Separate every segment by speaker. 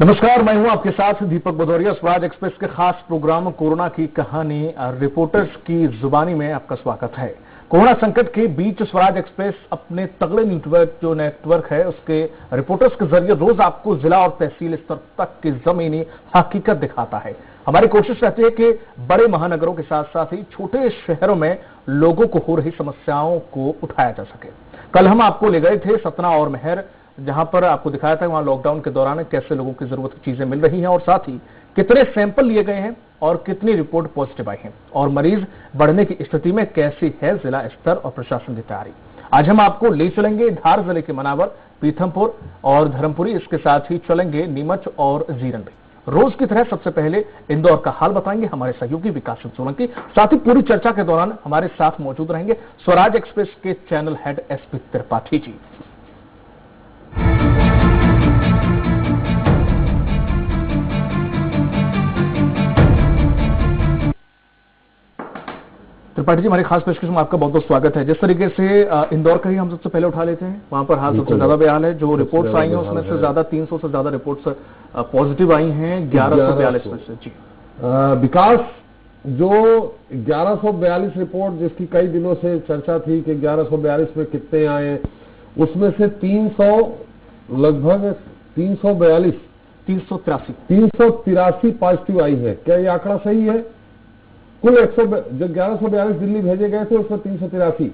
Speaker 1: नमस्कार, मैं हूं आपके साथ दीपक भदौरिया। स्वराज एक्सप्रेस के खास प्रोग्राम कोरोना की कहानी रिपोर्टर्स की जुबानी में आपका स्वागत है। कोरोना संकट के बीच स्वराज एक्सप्रेस अपने तगड़े नेटवर्क है उसके रिपोर्टर्स के जरिए रोज आपको जिला और तहसील स्तर तक की जमीनी हकीकत दिखाता है। हमारी कोशिश रहती है कि बड़े महानगरों के साथ साथ ही छोटे शहरों में लोगों को हो रही समस्याओं को उठाया जा सके। कल हम आपको ले गए थे सतना और महर, जहां पर आपको दिखाया था वहां लॉकडाउन के दौरान कैसे लोगों की जरूरत की चीजें मिल रही हैं और साथ ही कितने सैंपल लिए गए हैं और कितनी रिपोर्ट पॉजिटिव आई है और मरीज बढ़ने की स्थिति में कैसी है जिला स्तर और प्रशासन की तैयारी। आज हम आपको ले चलेंगे धार जिले के मनावर, पीथमपुर और धर्मपुरी, इसके साथ ही चलेंगे नीमच और जीरन में। रोज की तरह सबसे पहले इंदौर का हाल बताएंगे हमारे सहयोगी विकास सोलंकी। साथ ही पूरी चर्चा के दौरान हमारे साथ मौजूद रहेंगे स्वराज एक्सप्रेस के channel head SP Tripathi ji. Tripathi ji, हमारी खास पेशकश में आपका बहुत बहुत स्वागत है। जिस तरीके से इंदौर का ही हम सबसे पहले उठा लेते हैं, वहां पर हाल सबसे ज्यादा बेहाल है। जो रिपोर्ट्स आई हैं उसमें से ज्यादा 300 से ज्यादा रिपोर्ट्स पॉजिटिव आई हैं 1142 में से। जी
Speaker 2: विकास, जो 1142 रिपोर्ट जिसकी कई दिनों से चर्चा थी कि 1142 में कितने आए, उसमें से 383 पॉजिटिव आई है। क्या ये आंकड़ा सही है? कुल 100 जो 1142 दिल्ली भेजे गए थे उसमें 383।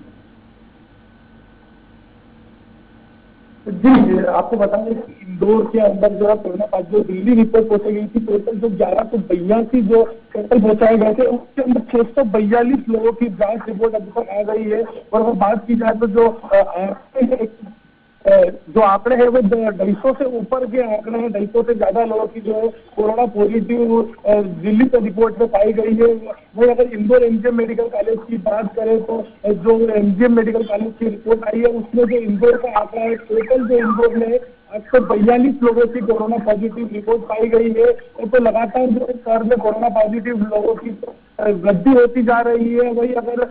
Speaker 3: जी, आपको बताएं कि इंदौर के अंदर जो है कोरोना पॉजिटिव दिल्ली रिपोर्ट पहुंचाई गई थी। टोटल जो 1182 जो सैंपल पहुंचाए गए थे उसके अंदर 642 लोगों की जांच रिपोर्ट अभी तक आ गई है। और अगर बात की जाए तो जो आंकड़े हैं वो 250 से ऊपर के आंकड़े हैं। 250 से ज्यादा लोगों की जो है कोरोना पॉजिटिव दिल्ली के रिपोर्ट में पाई गई है। वही अगर इंदौर एमजीएम मेडिकल कॉलेज की बात करें तो जो एमजीएम मेडिकल कॉलेज की रिपोर्ट आई है उसमें जो इंदौर का आंकड़ा है, टोटल जो इंदौर में 842 लोगों की कोरोना पॉजिटिव रिपोर्ट पाई गई है। और तो लगातार जो शहर में कोरोना पॉजिटिव लोगों की वृद्धि होती जा रही है। वही अगर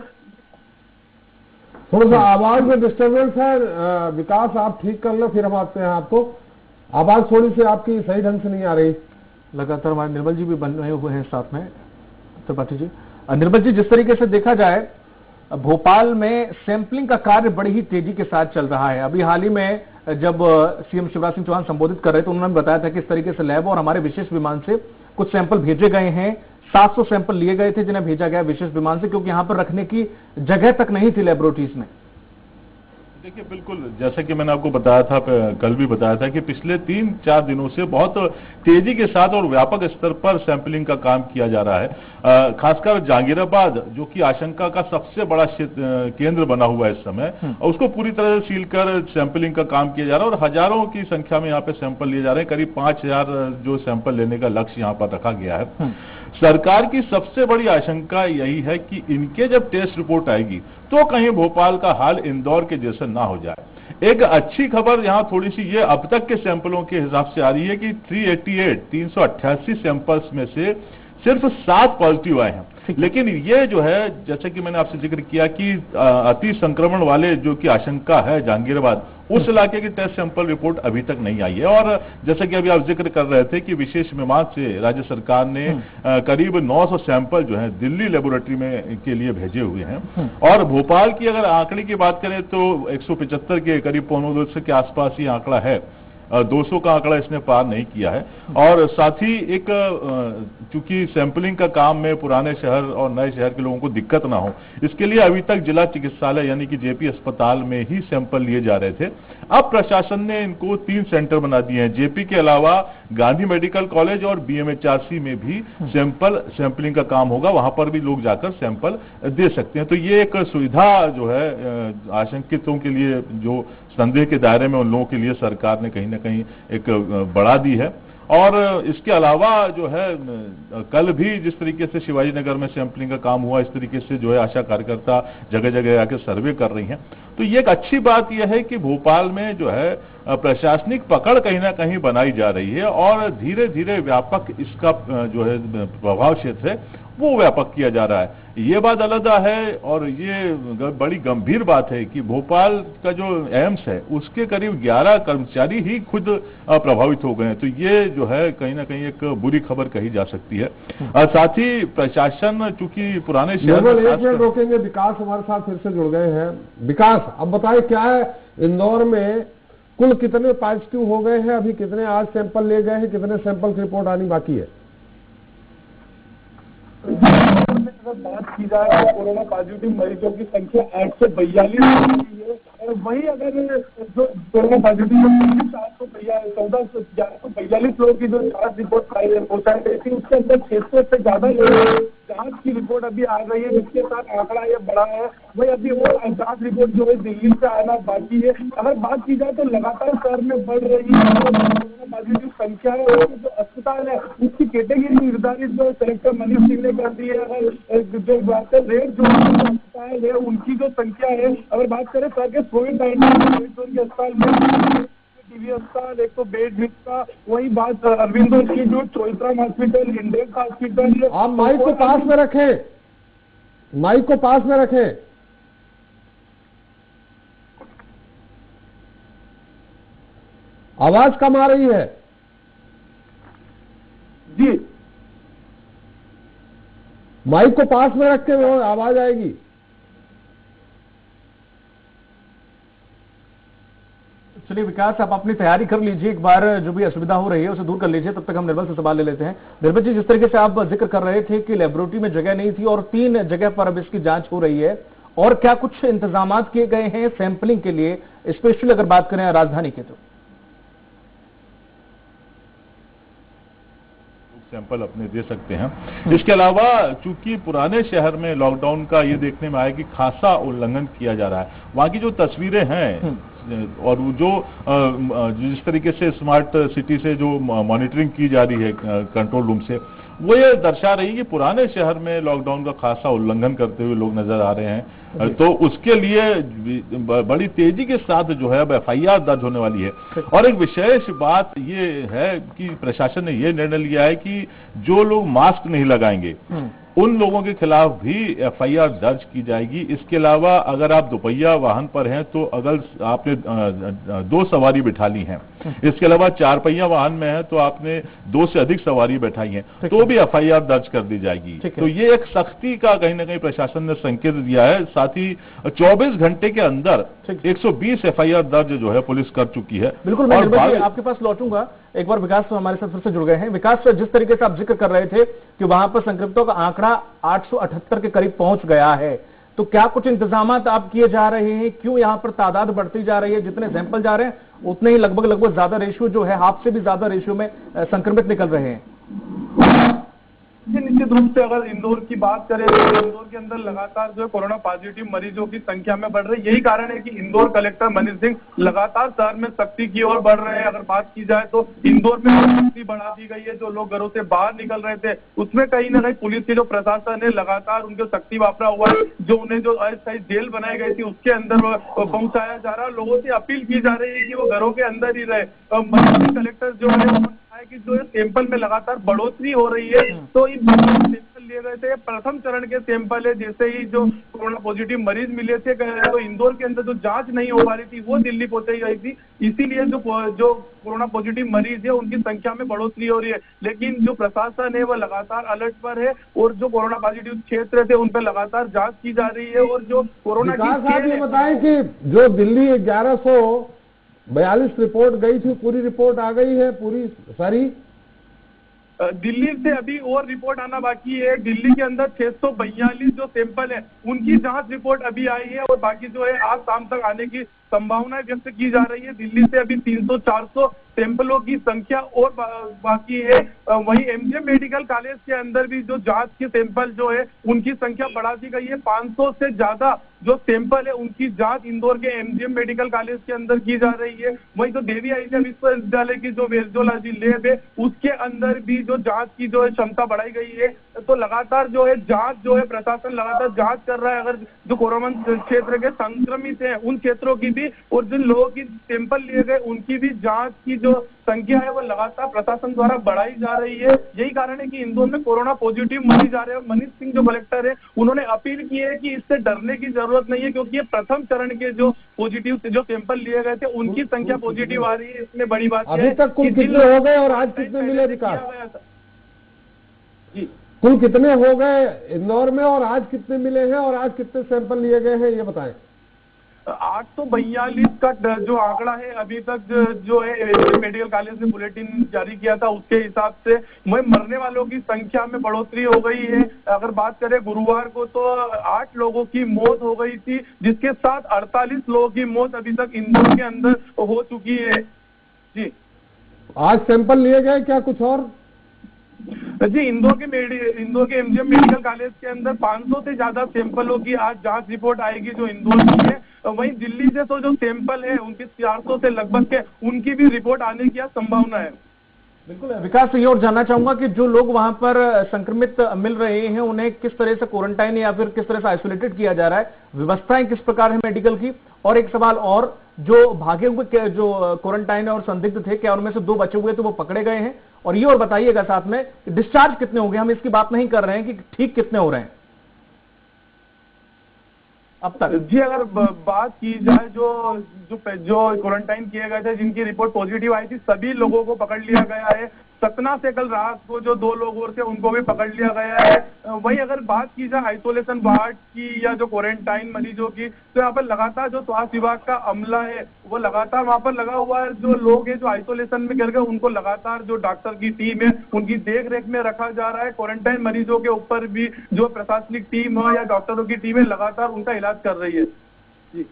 Speaker 2: थोड़ा सा आवाज में डिस्टर्बेंस है, विकास आप ठीक कर लो फिर हम आते हैं। आपको आवाज थोड़ी सी आपकी सही ढंग से नहीं आ रही।
Speaker 1: लगातार हमारे निर्मल जी भी बने हुए हैं साथ में। त्रिपाठी जी, निर्मल जी, जिस तरीके से देखा जाए भोपाल में सैंपलिंग का कार्य बड़ी ही तेजी के साथ चल रहा है। अभी हाल ही में जब सीएम शिवराज सिंह चौहान संबोधित कर रहे थे उन्होंने बताया था कि इस तरीके से लैब और हमारे विशेष विमान से कुछ सैंपल भेजे गए हैं। 700 सैंपल लिए गए थे जिन्हें भेजा गया विशेष विमान से, क्योंकि यहां पर रखने की जगह तक नहीं थी लेबोरेटरीज में।
Speaker 4: देखिए, बिल्कुल जैसे कि मैंने आपको बताया था, कल भी बताया था कि पिछले 3-4 दिनों से बहुत तेजी के साथ और व्यापक स्तर पर सैंपलिंग का काम किया जा रहा है। खासकर जहांगीराबाद, जो कि आशंका का सबसे बड़ा केंद्र बना हुआ है इस समय, उसको पूरी तरह से सील कर सैंपलिंग का काम किया जा रहा है और हजारों की संख्या में यहाँ पे सैंपल लिए जा रहे हैं। करीब 5000 जो सैंपल लेने का लक्ष्य यहाँ पर रखा गया है। सरकार की सबसे बड़ी आशंका यही है कि इनके जब टेस्ट रिपोर्ट आएगी तो कहीं भोपाल का हाल इंदौर के जैसे ना हो जाए। एक अच्छी खबर यहां थोड़ी सी ये अब तक के सैंपलों के हिसाब से आ रही है कि 388 सैंपल्स में से सिर्फ 7 पॉजिटिव आए हैं। लेकिन ये जो है, जैसे कि मैंने आपसे जिक्र किया कि अति संक्रमण वाले जो कि आशंका है जहांगीराबाद, उस इलाके की टेस्ट सैंपल रिपोर्ट अभी तक नहीं आई है। और जैसे कि अभी आप जिक्र कर रहे थे कि विशेष विमान से राज्य सरकार ने करीब 900 सैंपल जो है दिल्ली लेबोरेटरी में के लिए भेजे हुए हैं। और भोपाल की अगर आंकड़े की बात करें तो 175 के करीब 250 के आसपास ही आंकड़ा है। 200 का आंकड़ा इसने पार नहीं किया है। और साथ ही एक चूंकि सैंपलिंग का काम में पुराने शहर और नए शहर के लोगों को दिक्कत ना हो, इसके लिए अभी तक जिला चिकित्सालय यानी कि जेपी अस्पताल में ही सैंपल लिए जा रहे थे। अब प्रशासन ने इनको 3 सेंटर बना दिए हैं। जेपी के अलावा गांधी मेडिकल कॉलेज और बीएमएचआरसी में भी सैंपलिंग का काम होगा, वहां पर भी लोग जाकर सैंपल दे सकते हैं। तो ये एक सुविधा जो है आशंकितों के लिए, जो संदेह के दायरे में उन लोगों के लिए सरकार ने कहीं ना कहीं एक बढ़ा दी है। और इसके अलावा जो है कल भी जिस तरीके से शिवाजी नगर में सैंपलिंग का काम हुआ, इस तरीके से जो है आशा कार्यकर्ता जगह जगह आकर सर्वे कर रही हैं। तो ये एक अच्छी बात यह है कि भोपाल में जो है प्रशासनिक पकड़ कहीं ना कहीं बनाई जा रही है और धीरे धीरे व्यापक इसका जो है प्रभाव क्षेत्र है वो व्यापक किया जा रहा है। ये बात अलग है और ये बड़ी गंभीर बात है कि भोपाल का जो एम्स है उसके करीब 11 कर्मचारी ही खुद प्रभावित हो गए हैं। तो ये जो है कहीं ना कहीं एक बुरी खबर कही जा सकती है। साथ ही प्रशासन चूंकि पुराने शहर में
Speaker 2: एक मिनट रोकेंगे, विकास हमारे साथ फिर से जुड़ गए हैं। विकास, अब बताइए क्या है इंदौर में कुल कितने पॉजिटिव हो गए हैं, अभी कितने आज सैंपल ले गए हैं, कितने सैंपल की रिपोर्ट आनी बाकी है?
Speaker 3: अगर बात की जाए तो कोरोना पॉजिटिव मरीजों की संख्या 842 है। वही अगर जो कोरोना पॉजिटिव 442 लोगों की जो जांच रिपोर्ट पहुंचाई गई थी उसके अंदर 600 से ज्यादा लोग जांच की रिपोर्ट अभी आ गई है, जिसके साथ आंकड़ा ये बढ़ा है। वही अभी वो जांच रिपोर्ट जो है दिल्ली से आना बाकी है। अगर बात की जाए तो लगातार शहर में बढ़ रही है कोरोना पॉजिटिव संख्या है। जो अस्पताल है उसकी कैटेगरी निर्धारित जो कलेक्टर मनीष सिंह ने कर दी है। अगर जो बात है रेट जो अस्पताल है उनकी जो संख्या है, अगर बात करें सर के कोविड-19 के अस्पताल में टीवी अस्पताल 100 बेड का, वही बात Arvind institute, Choithram hospital, index hospital.
Speaker 2: आप माइक को पास में रखें, माइक को पास में रखें। आवाज कम आ रही है
Speaker 3: जी,
Speaker 2: माइक को पास में रख के आवाज आएगी।
Speaker 1: चलिए विकास, आप अपनी तैयारी कर लीजिए, एक बार जो भी असुविधा हो रही है उसे दूर कर लीजिए। तब तक हम निर्मल से सवाल ले लेते हैं। निर्मल जी, जिस तरीके से आप जिक्र कर रहे थे कि लेबोरेटरी में जगह नहीं थी और 3 जगह पर अब इसकी जांच हो रही है, और क्या कुछ इंतजाम किए गए हैं सैंपलिंग के लिए, स्पेशली अगर बात करें राजधानी के? तो
Speaker 4: सैंपल अपने दे सकते हैं। इसके अलावा चूंकि पुराने शहर में लॉकडाउन का ये देखने में आया कि खासा उल्लंघन किया जा रहा है, वहां की जो तस्वीरें हैं और जो जिस तरीके से स्मार्ट सिटी से जो मॉनिटरिंग की जा रही है कंट्रोल रूम से, वो ये दर्शा रही है कि पुराने शहर में लॉकडाउन का खासा उल्लंघन करते हुए लोग नजर आ रहे हैं। तो उसके लिए बड़ी तेजी के साथ जो है अब FIR दर्ज होने वाली है। और एक विशेष बात ये है कि प्रशासन ने ये निर्णय लिया है कि जो लोग मास्क नहीं लगाएंगे उन लोगों के खिलाफ भी FIR दर्ज की जाएगी। इसके अलावा अगर आप दोपहिया वाहन पर हैं तो अगर आपने 2 सवारी बिठा ली हैं, इसके अलावा 4 पहिया वाहन में है तो आपने 2 से अधिक सवारी बैठाई है तो भी FIR दर्ज कर दी जाएगी। तो ये एक सख्ती का कहीं ना कहीं प्रशासन ने संकेत दिया है। साथ ही 24 घंटे के अंदर 120 FIR दर्ज जो है पुलिस कर चुकी है।
Speaker 1: बिल्कुल, मैं आपके पास लौटूंगा। एक बार विकास तो हमारे साथ फिर से जुड़ गए हैं। विकास, जिस तरीके से आप जिक्र कर रहे थे कि वहां पर संक्रमितों का आंकड़ा 878 के करीब पहुंच गया है, तो क्या कुछ इंतजाम आप किए जा रहे हैं? क्यों यहां पर तादाद बढ़ती जा रही है? जितने सैंपल जा रहे हैं उतने ही लगभग ज्यादा रेशियो जो है, हाफ से भी ज्यादा रेशियो में संक्रमित निकल रहे हैं।
Speaker 3: निश्चित रूप से अगर इंदौर की बात करें तो इंदौर के अंदर लगातार जो है कोरोना पॉजिटिव मरीजों की संख्या में बढ़ रही है। यही कारण है कि इंदौर कलेक्टर मनीष सिंह लगातार शहर में सख्ती की ओर बढ़ रहे हैं। अगर बात की जाए तो इंदौर में सख्ती बढ़ा दी गई है। जो लोग घरों से बाहर निकल रहे थे उसमें कहीं ना कहीं पुलिस के जो प्रशासन है लगातार उनके सख्ती वापरा हुआ है। जो उन्हें जो अस्थायी जेल बनाई गई थी उसके अंदर पहुंचाया जा रहा है। लोगों से अपील की जा रही है कि वो घरों के अंदर ही रहे। कलेक्टर जो है कि जो सैंपल में लगातार बढ़ोतरी हो रही है, तो इन सैंपल लिए गए थे, प्रथम चरण के सैंपल है। जैसे ही जो कोरोना पॉजिटिव मरीज मिले थे तो इंदौर के अंदर जो जांच नहीं हो पा रही थी वो दिल्ली पहुंचाई गई थी। इसीलिए जो कोरोना पॉजिटिव मरीज है उनकी संख्या में बढ़ोतरी हो रही है। लेकिन जो प्रशासन है वो लगातार अलर्ट पर है और जो कोरोना पॉजिटिव क्षेत्र थे उन पर लगातार जांच की जा रही है। और जो कोरोना की
Speaker 2: बताएं कि जो दिल्ली 1142 रिपोर्ट गई थी, पूरी रिपोर्ट आ गई है, पूरी सारी?
Speaker 3: दिल्ली से अभी और रिपोर्ट आना बाकी है। दिल्ली के अंदर 642 जो सैंपल है उनकी जांच रिपोर्ट अभी आई है और बाकी जो है आज शाम तक आने की संभावनाएं व्यक्त की जा रही है। दिल्ली से अभी 300-400 सैंपलों की संख्या और बाकी है। वहीं MGM मेडिकल कॉलेज के अंदर भी जो जांच के सैंपल जो है उनकी संख्या बढ़ा दी गई है। 500 से ज्यादा जो सैंपल है उनकी जांच इंदौर के MGM मेडिकल कॉलेज के अंदर की जा रही है। वहीं तो देवी अहिल्या विश्वविद्यालय की जो वेरोलॉजी लैब है उसके अंदर भी जो जांच की जो है क्षमता बढ़ाई गई है। तो लगातार जो है जांच जो है प्रशासन लगातार जांच कर रहा है। अगर जो कोरोना क्षेत्र के संक्रमित हैं उन क्षेत्रों की भी और जिन लोगों की सैंपल लिए गए उनकी भी जांच की जो संख्या है वो लगातार प्रशासन द्वारा बढ़ाई जा रही है। यही कारण है कि इंदौर में कोरोना पॉजिटिव मरीज आ रहे हैं। मनीष सिंह जो कलेक्टर है उन्होंने अपील की है कि इससे डरने की जरूरत नहीं है, क्योंकि ये प्रथम चरण के जो पॉजिटिव जो सैंपल लिए गए थे उनकी संख्या पॉजिटिव आ रही है। इसमें बड़ी बात
Speaker 2: अभी तक कुल कितने हो गए और आज कितने मिले विकास?
Speaker 3: जी
Speaker 2: कुल कितने हो गए इंदौर में और आज कितने मिले हैं और आज कितने सैंपल लिए गए हैं ये बताएं।
Speaker 3: 842 का जो आंकड़ा है अभी तक जो है मेडिकल कॉलेज ने बुलेटिन जारी किया था उसके हिसाब से मरने वालों की संख्या में बढ़ोतरी हो गई है। अगर बात करें गुरुवार को तो 8 लोगों की मौत हो गई थी, जिसके साथ 48 लोगों की मौत अभी तक इंदौर के अंदर हो चुकी है। जी
Speaker 2: आज सैंपल लिए गए क्या कुछ और?
Speaker 3: जी इंदौर के एमजीएम मेडिकल कॉलेज के अंदर 500 से ज्यादा सैंपलों की आज जांच रिपोर्ट आएगी जो इंदौर की है। वहीं दिल्ली से तो जो सैंपल है उनके 400 से लगभग के उनकी भी रिपोर्ट आने की संभावना है।
Speaker 1: बिल्कुल विकास, ये और जानना चाहूंगा कि जो लोग वहां पर संक्रमित मिल रहे हैं उन्हें किस तरह से क्वारंटाइन या फिर किस तरह से आइसोलेटेड किया जा रहा है, व्यवस्थाएं किस प्रकार है मेडिकल की? और एक सवाल और, जो भागे हुए जो क्वारंटाइन और संदिग्ध थे क्या उनमें से 2 बचे हुए थे वो पकड़े गए हैं? और ये और बताइएगा साथ में डिस्चार्ज कितने हो गए? हम इसकी बात नहीं कर रहे हैं कि ठीक कितने हो रहे हैं अब तक।
Speaker 3: जी अगर बात की जाए जो क्वारंटाइन किए गए थे जिनकी रिपोर्ट पॉजिटिव आई थी सभी लोगों को पकड़ लिया गया है। सतना से कल रात को जो 2 लोग और थे उनको भी पकड़ लिया गया है। वहीं अगर बात की जाए आइसोलेशन वार्ड की या जो क्वारंटाइन मरीजों की, तो यहाँ पर लगातार जो स्वास्थ्य विभाग का अमला है वो लगातार वहां पर लगा हुआ है। जो लोग हैं जो आइसोलेशन में गिर गए उनको लगातार जो डॉक्टर की टीम है उनकी देख रेख में रखा जा रहा है। क्वारंटाइन मरीजों के ऊपर भी जो प्रशासनिक टीम हो या डॉक्टरों की टीम है लगातार उनका इलाज कर रही है। जी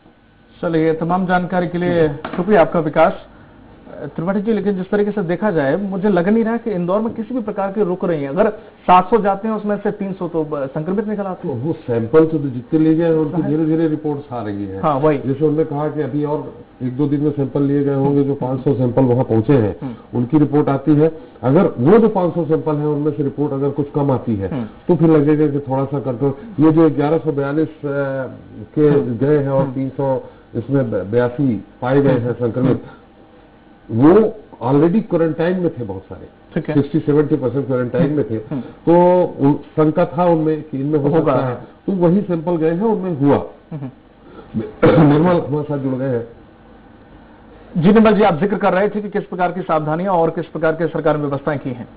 Speaker 1: चलिए, तमाम जानकारी के लिए शुक्रिया आपका विकास त्रिपाठी जी। लेकिन जिस तरीके से देखा जाए मुझे लग नहीं रहा कि इंदौर में किसी भी प्रकार के रुक रही है। अगर 700 जाते हैं उसमें से 300 तो संक्रमित निकल आते हैं।
Speaker 2: वो सैंपल तो जितने लिए गए उनकी धीरे धीरे रिपोर्ट्स आ रही है।
Speaker 1: हाँ वही,
Speaker 2: जैसे उन्होंने कहा कि अभी और 1-2 दिन में सैंपल लिए गए होंगे, जो 500 सैंपल वहां पहुंचे हैं उनकी रिपोर्ट आती है। अगर वो जो 500 सैंपल है उनमें से रिपोर्ट अगर कुछ कम आती है तो फिर लगेगा कि थोड़ा सा कंट्रोल। ये जो 1142 के गए हैं और 300 इसमें 82 पाए गए हैं संक्रमित, वो ऑलरेडी क्वारंटाइन में थे बहुत सारे, 60-70% क्वारंटाइन में थे। तो शंका था उनमें कि इनमें हो सकता है, तो वही सैंपल गए हैं उनमें हुआ। निर्मल हमारे साथ जुड़ गए हैं।
Speaker 1: जी निर्मल जी, आप जिक्र कर रहे थे कि किस प्रकार की सावधानियां और किस प्रकार की सरकार ने व्यवस्थाएं की हैं।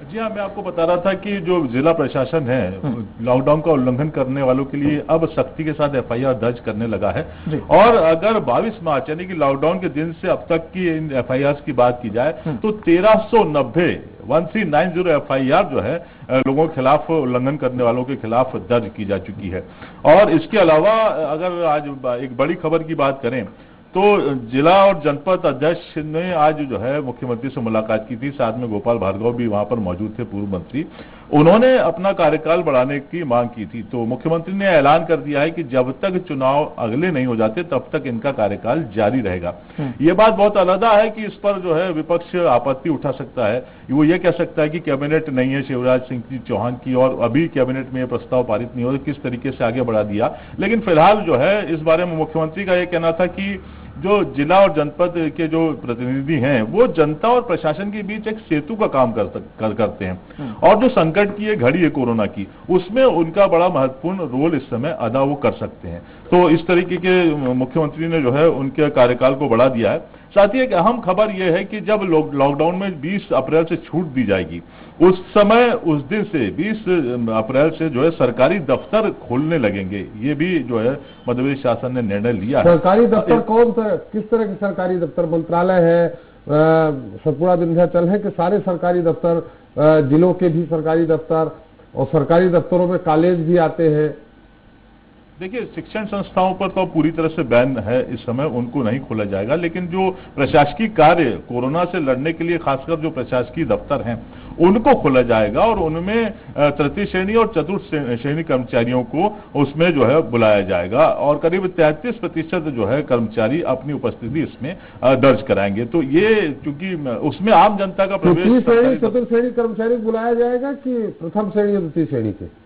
Speaker 4: जी हाँ, मैं आपको बता रहा था कि जो जिला प्रशासन है लॉकडाउन का उल्लंघन करने वालों के लिए अब सख्ती के साथ एफआईआर दर्ज करने लगा है। और अगर 22 मार्च यानी कि लॉकडाउन के दिन से अब तक की इन एफआईआर की बात की जाए तो 1390 एफआईआर जो है लोगों के खिलाफ, उल्लंघन करने वालों के खिलाफ दर्ज की जा चुकी है। और इसके अलावा अगर आज एक बड़ी खबर की बात करें तो जिला और जनपद अध्यक्ष ने आज जो है मुख्यमंत्री से मुलाकात की थी, साथ में गोपाल भार्गव भी वहां पर मौजूद थे, पूर्व मंत्री। उन्होंने अपना कार्यकाल बढ़ाने की मांग की थी, तो मुख्यमंत्री ने ऐलान कर दिया है कि जब तक चुनाव अगले नहीं हो जाते तब तक इनका कार्यकाल जारी रहेगा। ये बात बहुत अलग है कि इस पर जो है विपक्ष आपत्ति उठा सकता है, वो ये कह सकता है कि कैबिनेट नहीं है शिवराज सिंह चौहान की और अभी कैबिनेट में ये प्रस्ताव पारित नहीं हो, किस तरीके से आगे बढ़ा दिया। लेकिन फिलहाल जो है इस बारे में मुख्यमंत्री का ये कहना था कि जो जिला और जनपद के जो प्रतिनिधि हैं वो जनता और प्रशासन के बीच एक सेतु का काम करते हैं, और जो संकट की ये घड़ी है कोरोना की, उसमें उनका बड़ा महत्वपूर्ण रोल इस समय अदा वो कर सकते हैं। तो इस तरीके के मुख्यमंत्री ने जो है उनके कार्यकाल को बढ़ा दिया है। साथ ही एक अहम खबर यह है कि जब लॉकडाउन में 20 अप्रैल से छूट दी जाएगी, उस समय उस दिन से 20 अप्रैल से जो है सरकारी दफ्तर खोलने लगेंगे। ये भी जो है मध्य प्रदेश शासन ने निर्णय लिया है।
Speaker 2: सरकारी दफ्तर कौन सा, किस तरह के सरकारी दफ्तर? मंत्रालय है, सतपुड़ा विंध्याचल है कि सारे सरकारी दफ्तर, जिलों के भी सरकारी दफ्तर, और सरकारी दफ्तरों में कॉलेज भी आते हैं?
Speaker 4: देखिए, शिक्षण संस्थाओं पर तो पूरी तरह से बैन है इस समय, उनको नहीं खोला जाएगा। लेकिन जो प्रशासकीय कार्य कोरोना से लड़ने के लिए खासकर जो प्रशासकीय दफ्तर हैं उनको खोला जाएगा और उनमें तृतीय श्रेणी और चतुर्थ श्रेणी कर्मचारियों को उसमें जो है बुलाया जाएगा और करीब 33% जो है कर्मचारी अपनी उपस्थिति इसमें दर्ज कराएंगे। तो ये चूंकि उसमें आम जनता का प्रवेश,
Speaker 2: चतुर्थ श्रेणी कर्मचारी बुलाया जाएगा कि प्रथम श्रेणी और द्वितीय श्रेणी के?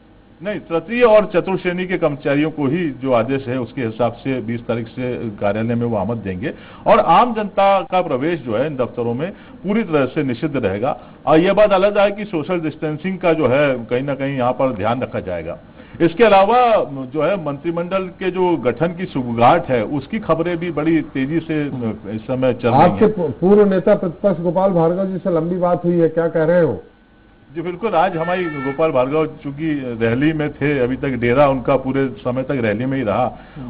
Speaker 4: नहीं, तृतीय और चतुर्थ श्रेणी के कर्मचारियों को ही जो आदेश है उसके हिसाब से 20 तारीख से कार्यालय में वो आमद देंगे और आम जनता का प्रवेश जो है इन दफ्तरों में पूरी तरह से निषिद्ध रहेगा। और यह बात अलग है कि सोशल डिस्टेंसिंग का जो है कहीं ना कहीं यहाँ पर ध्यान रखा जाएगा। इसके अलावा जो है मंत्रिमंडल के जो गठन की सुगबुगाहट है उसकी खबरें भी बड़ी तेजी से इस समय चल रही हैं।
Speaker 2: आपके पूर्व नेता प्रतिपक्ष गोपाल भार्गव जी से लंबी बात हुई है, क्या कह रहे हो?
Speaker 4: जी बिल्कुल, आज हमारी गोपाल भार्गव चूंकि रैली में थे, अभी तक डेरा उनका पूरे समय तक रैली में ही रहा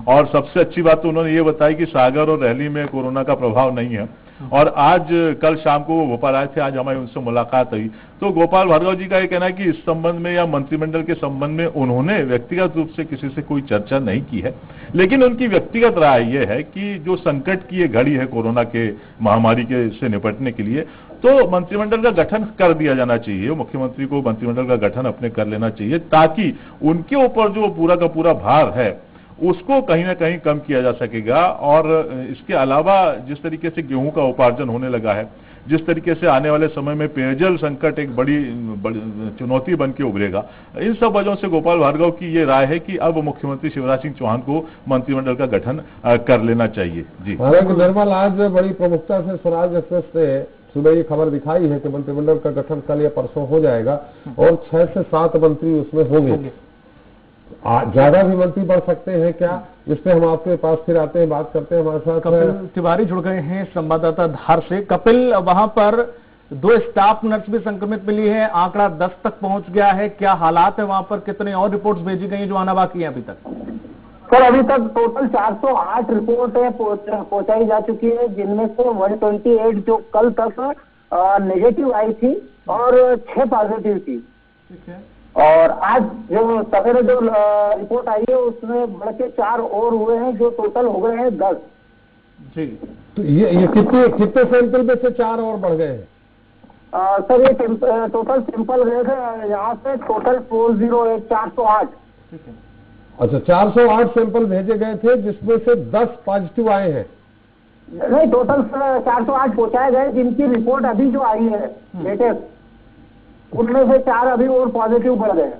Speaker 4: और सबसे अच्छी बात तो उन्होंने ये बताई कि सागर और रैली में कोरोना का प्रभाव नहीं है। और आज कल शाम को वो भोपाल आए थे, आज हमारी उनसे मुलाकात हुई तो गोपाल भार्गव जी का ये कहना है कि इस संबंध में या मंत्रिमंडल के संबंध में उन्होंने व्यक्तिगत रूप से किसी से कोई चर्चा नहीं की है, लेकिन उनकी व्यक्तिगत राय ये है कि जो संकट की ये घड़ी है कोरोना के महामारी के से निपटने के लिए, तो मंत्रिमंडल का गठन कर दिया जाना चाहिए। मुख्यमंत्री को मंत्रिमंडल का गठन अपने कर लेना चाहिए ताकि उनके ऊपर जो पूरा का पूरा भार है उसको कहीं ना कहीं कम किया जा सकेगा। और इसके अलावा जिस तरीके से गेहूं का उपार्जन होने लगा है, जिस तरीके से आने वाले समय में पेयजल संकट एक बड़ी चुनौती बन के उभरेगा, इन सब वजहों से गोपाल भार्गव की ये राय है कि अब मुख्यमंत्री शिवराज सिंह चौहान को मंत्रिमंडल का गठन कर लेना चाहिए। जी
Speaker 2: हालांकि निर्मल, आज बड़ी प्रमुखता से स्वराज एक्सप्रेस ने सुबह ये खबर दिखाई है कि मंत्रिमंडल का गठन कल या परसों हो जाएगा और 6 से 7 मंत्री उसमें होंगे। ज्यादा भी मंत्री बढ़ सकते हैं क्या? इस पे हम आपके पास फिर आते हैं, बात करते हैं। हमारे साथ
Speaker 1: कपिल तिवारी जुड़ गए हैं संवाददाता धार से। कपिल, वहां पर 2 स्टाफ नर्स भी संक्रमित मिली है, आंकड़ा 10 तक पहुंच गया है, क्या हालात है वहां पर? कितने और रिपोर्ट्स भेजी गई जो आना बाकी है अभी तक?
Speaker 5: सर, अभी तक टोटल 408 रिपोर्ट पहुंचाई जा चुकी है, जिनमें से 128 जो कल तक नेगेटिव आई थी और 6 पॉजिटिव थी।
Speaker 1: ठीक है।
Speaker 5: और आज जो सवेरे जो रिपोर्ट आई है उसमें बढ़ के 4 और हुए हैं, जो टोटल हो गए हैं 10।
Speaker 1: जी,
Speaker 2: तो ये कितने सैंपल में से 4 और बढ़ गए हैं?
Speaker 5: सर, ये टोटल सैंपल गए थे यहाँ से टोटल 408।
Speaker 1: ठीक है।
Speaker 2: अच्छा, 408 सैंपल भेजे गए थे जिसमें से 10 पॉजिटिव आए हैं?
Speaker 5: नहीं, टोटल 408 पहुंचाए गए, जिनकी रिपोर्ट अभी जो आई है लेटेस्ट, उनमें से 4 अभी और पॉजिटिव बढ़ गए।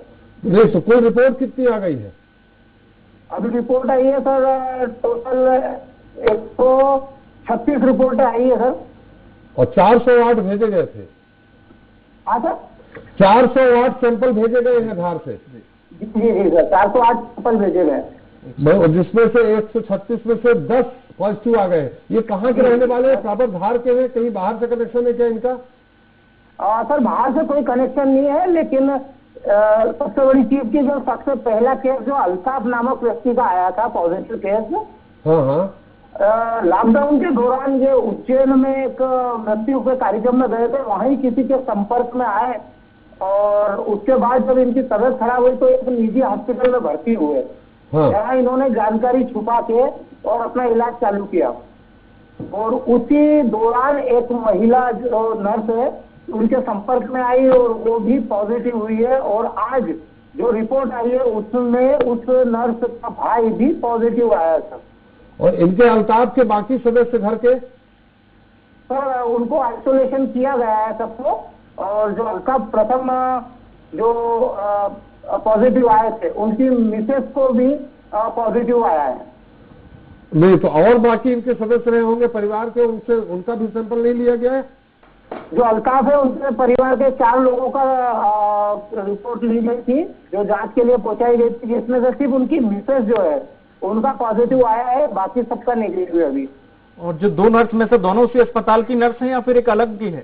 Speaker 2: नहीं, तो कुल रिपोर्ट कितनी आ गई है?
Speaker 5: अभी रिपोर्ट आई है सर, टोटल 136 रिपोर्ट आई है सर।
Speaker 2: और 408 भेजे गए थे?
Speaker 5: हाँ सर,
Speaker 2: 408 सैंपल भेजे गए हैं धार से?
Speaker 5: जी सर, 408 सैंपल भेजे गए,
Speaker 2: जिसमें से 136 में से 10 पॉजिटिव आ गए। ये कहाँ के रहने वाले हैं? प्रॉपर धार के हैं? कहीं बाहर से कनेक्शन है क्या इनका?
Speaker 5: सर, बाहर से कोई कनेक्शन नहीं है, लेकिन सबसे बड़ी चीज की जो सबसे पहला केस जो अल्ताफ नामक व्यक्ति का आया था पॉजिटिव केस,
Speaker 2: हाँ,
Speaker 5: लॉकडाउन के दौरान ये उज्जैन में एक मृत्यु के कार्यक्रम में गए थे, वहीं किसी के संपर्क में आए और उसके बाद जब इनकी तबीयत खराब हुई तो एक निजी हॉस्पिटल में भर्ती हुए। जहाँ इन्होंने जानकारी छुपा के और अपना इलाज चालू किया और उसी दौरान एक महिला जो नर्स है उनके संपर्क में आई और वो भी पॉजिटिव हुई है। और आज जो रिपोर्ट आई है उसमें उस नर्स का भाई भी पॉजिटिव आया सर।
Speaker 2: और इनके अल्ताफ के बाकी सदस्य घर के?
Speaker 5: सर, उनको आइसोलेशन किया गया है सबको, और जो अल्ताफ प्रथम जो पॉजिटिव आए थे उनकी मिसेस को भी पॉजिटिव आया है।
Speaker 2: नहीं, तो और बाकी इनके सदस्य रहे होंगे परिवार के, उनसे उनका भी सैंपल नहीं लिया गया है?
Speaker 5: जो अल्ताफ है उनके परिवार के 4 लोगों का रिपोर्ट ली गई थी जो जांच के लिए पहुंचाई गई थी, जिसमें से सिर्फ उनकी मिसेस जो है उनका पॉजिटिव आया है, बाकी सबका नेगेटिव है अभी।
Speaker 1: और जो 2 नर्स में से दोनों उसी अस्पताल की नर्स हैं या फिर एक अलग की है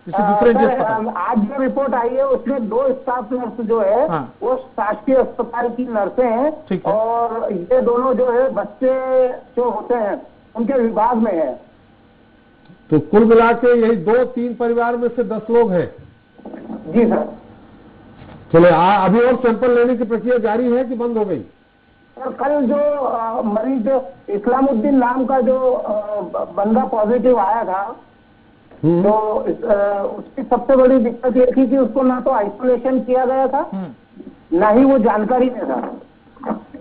Speaker 1: किसी दूसरे अस्पताल?
Speaker 5: आज जो रिपोर्ट आई है उसमें 2 स्टाफ नर्स जो है वो शासकीय अस्पताल की नर्सें हैं और ये दोनों जो है बच्चे जो होते हैं उनके विभाग में है।
Speaker 2: तो कुल मिला के यही 2-3 परिवार में से 10 लोग हैं?
Speaker 5: जी सर।
Speaker 2: चले, अभी और सैंपल लेने की प्रक्रिया जारी है कि बंद हो गई?
Speaker 5: और कल जो मरीज इस्लामुद्दीन नाम का जो बंदा पॉजिटिव आया था तो उसकी सबसे बड़ी दिक्कत ये थी कि उसको ना तो आइसोलेशन किया गया था, ना ही वो जानकारी में था,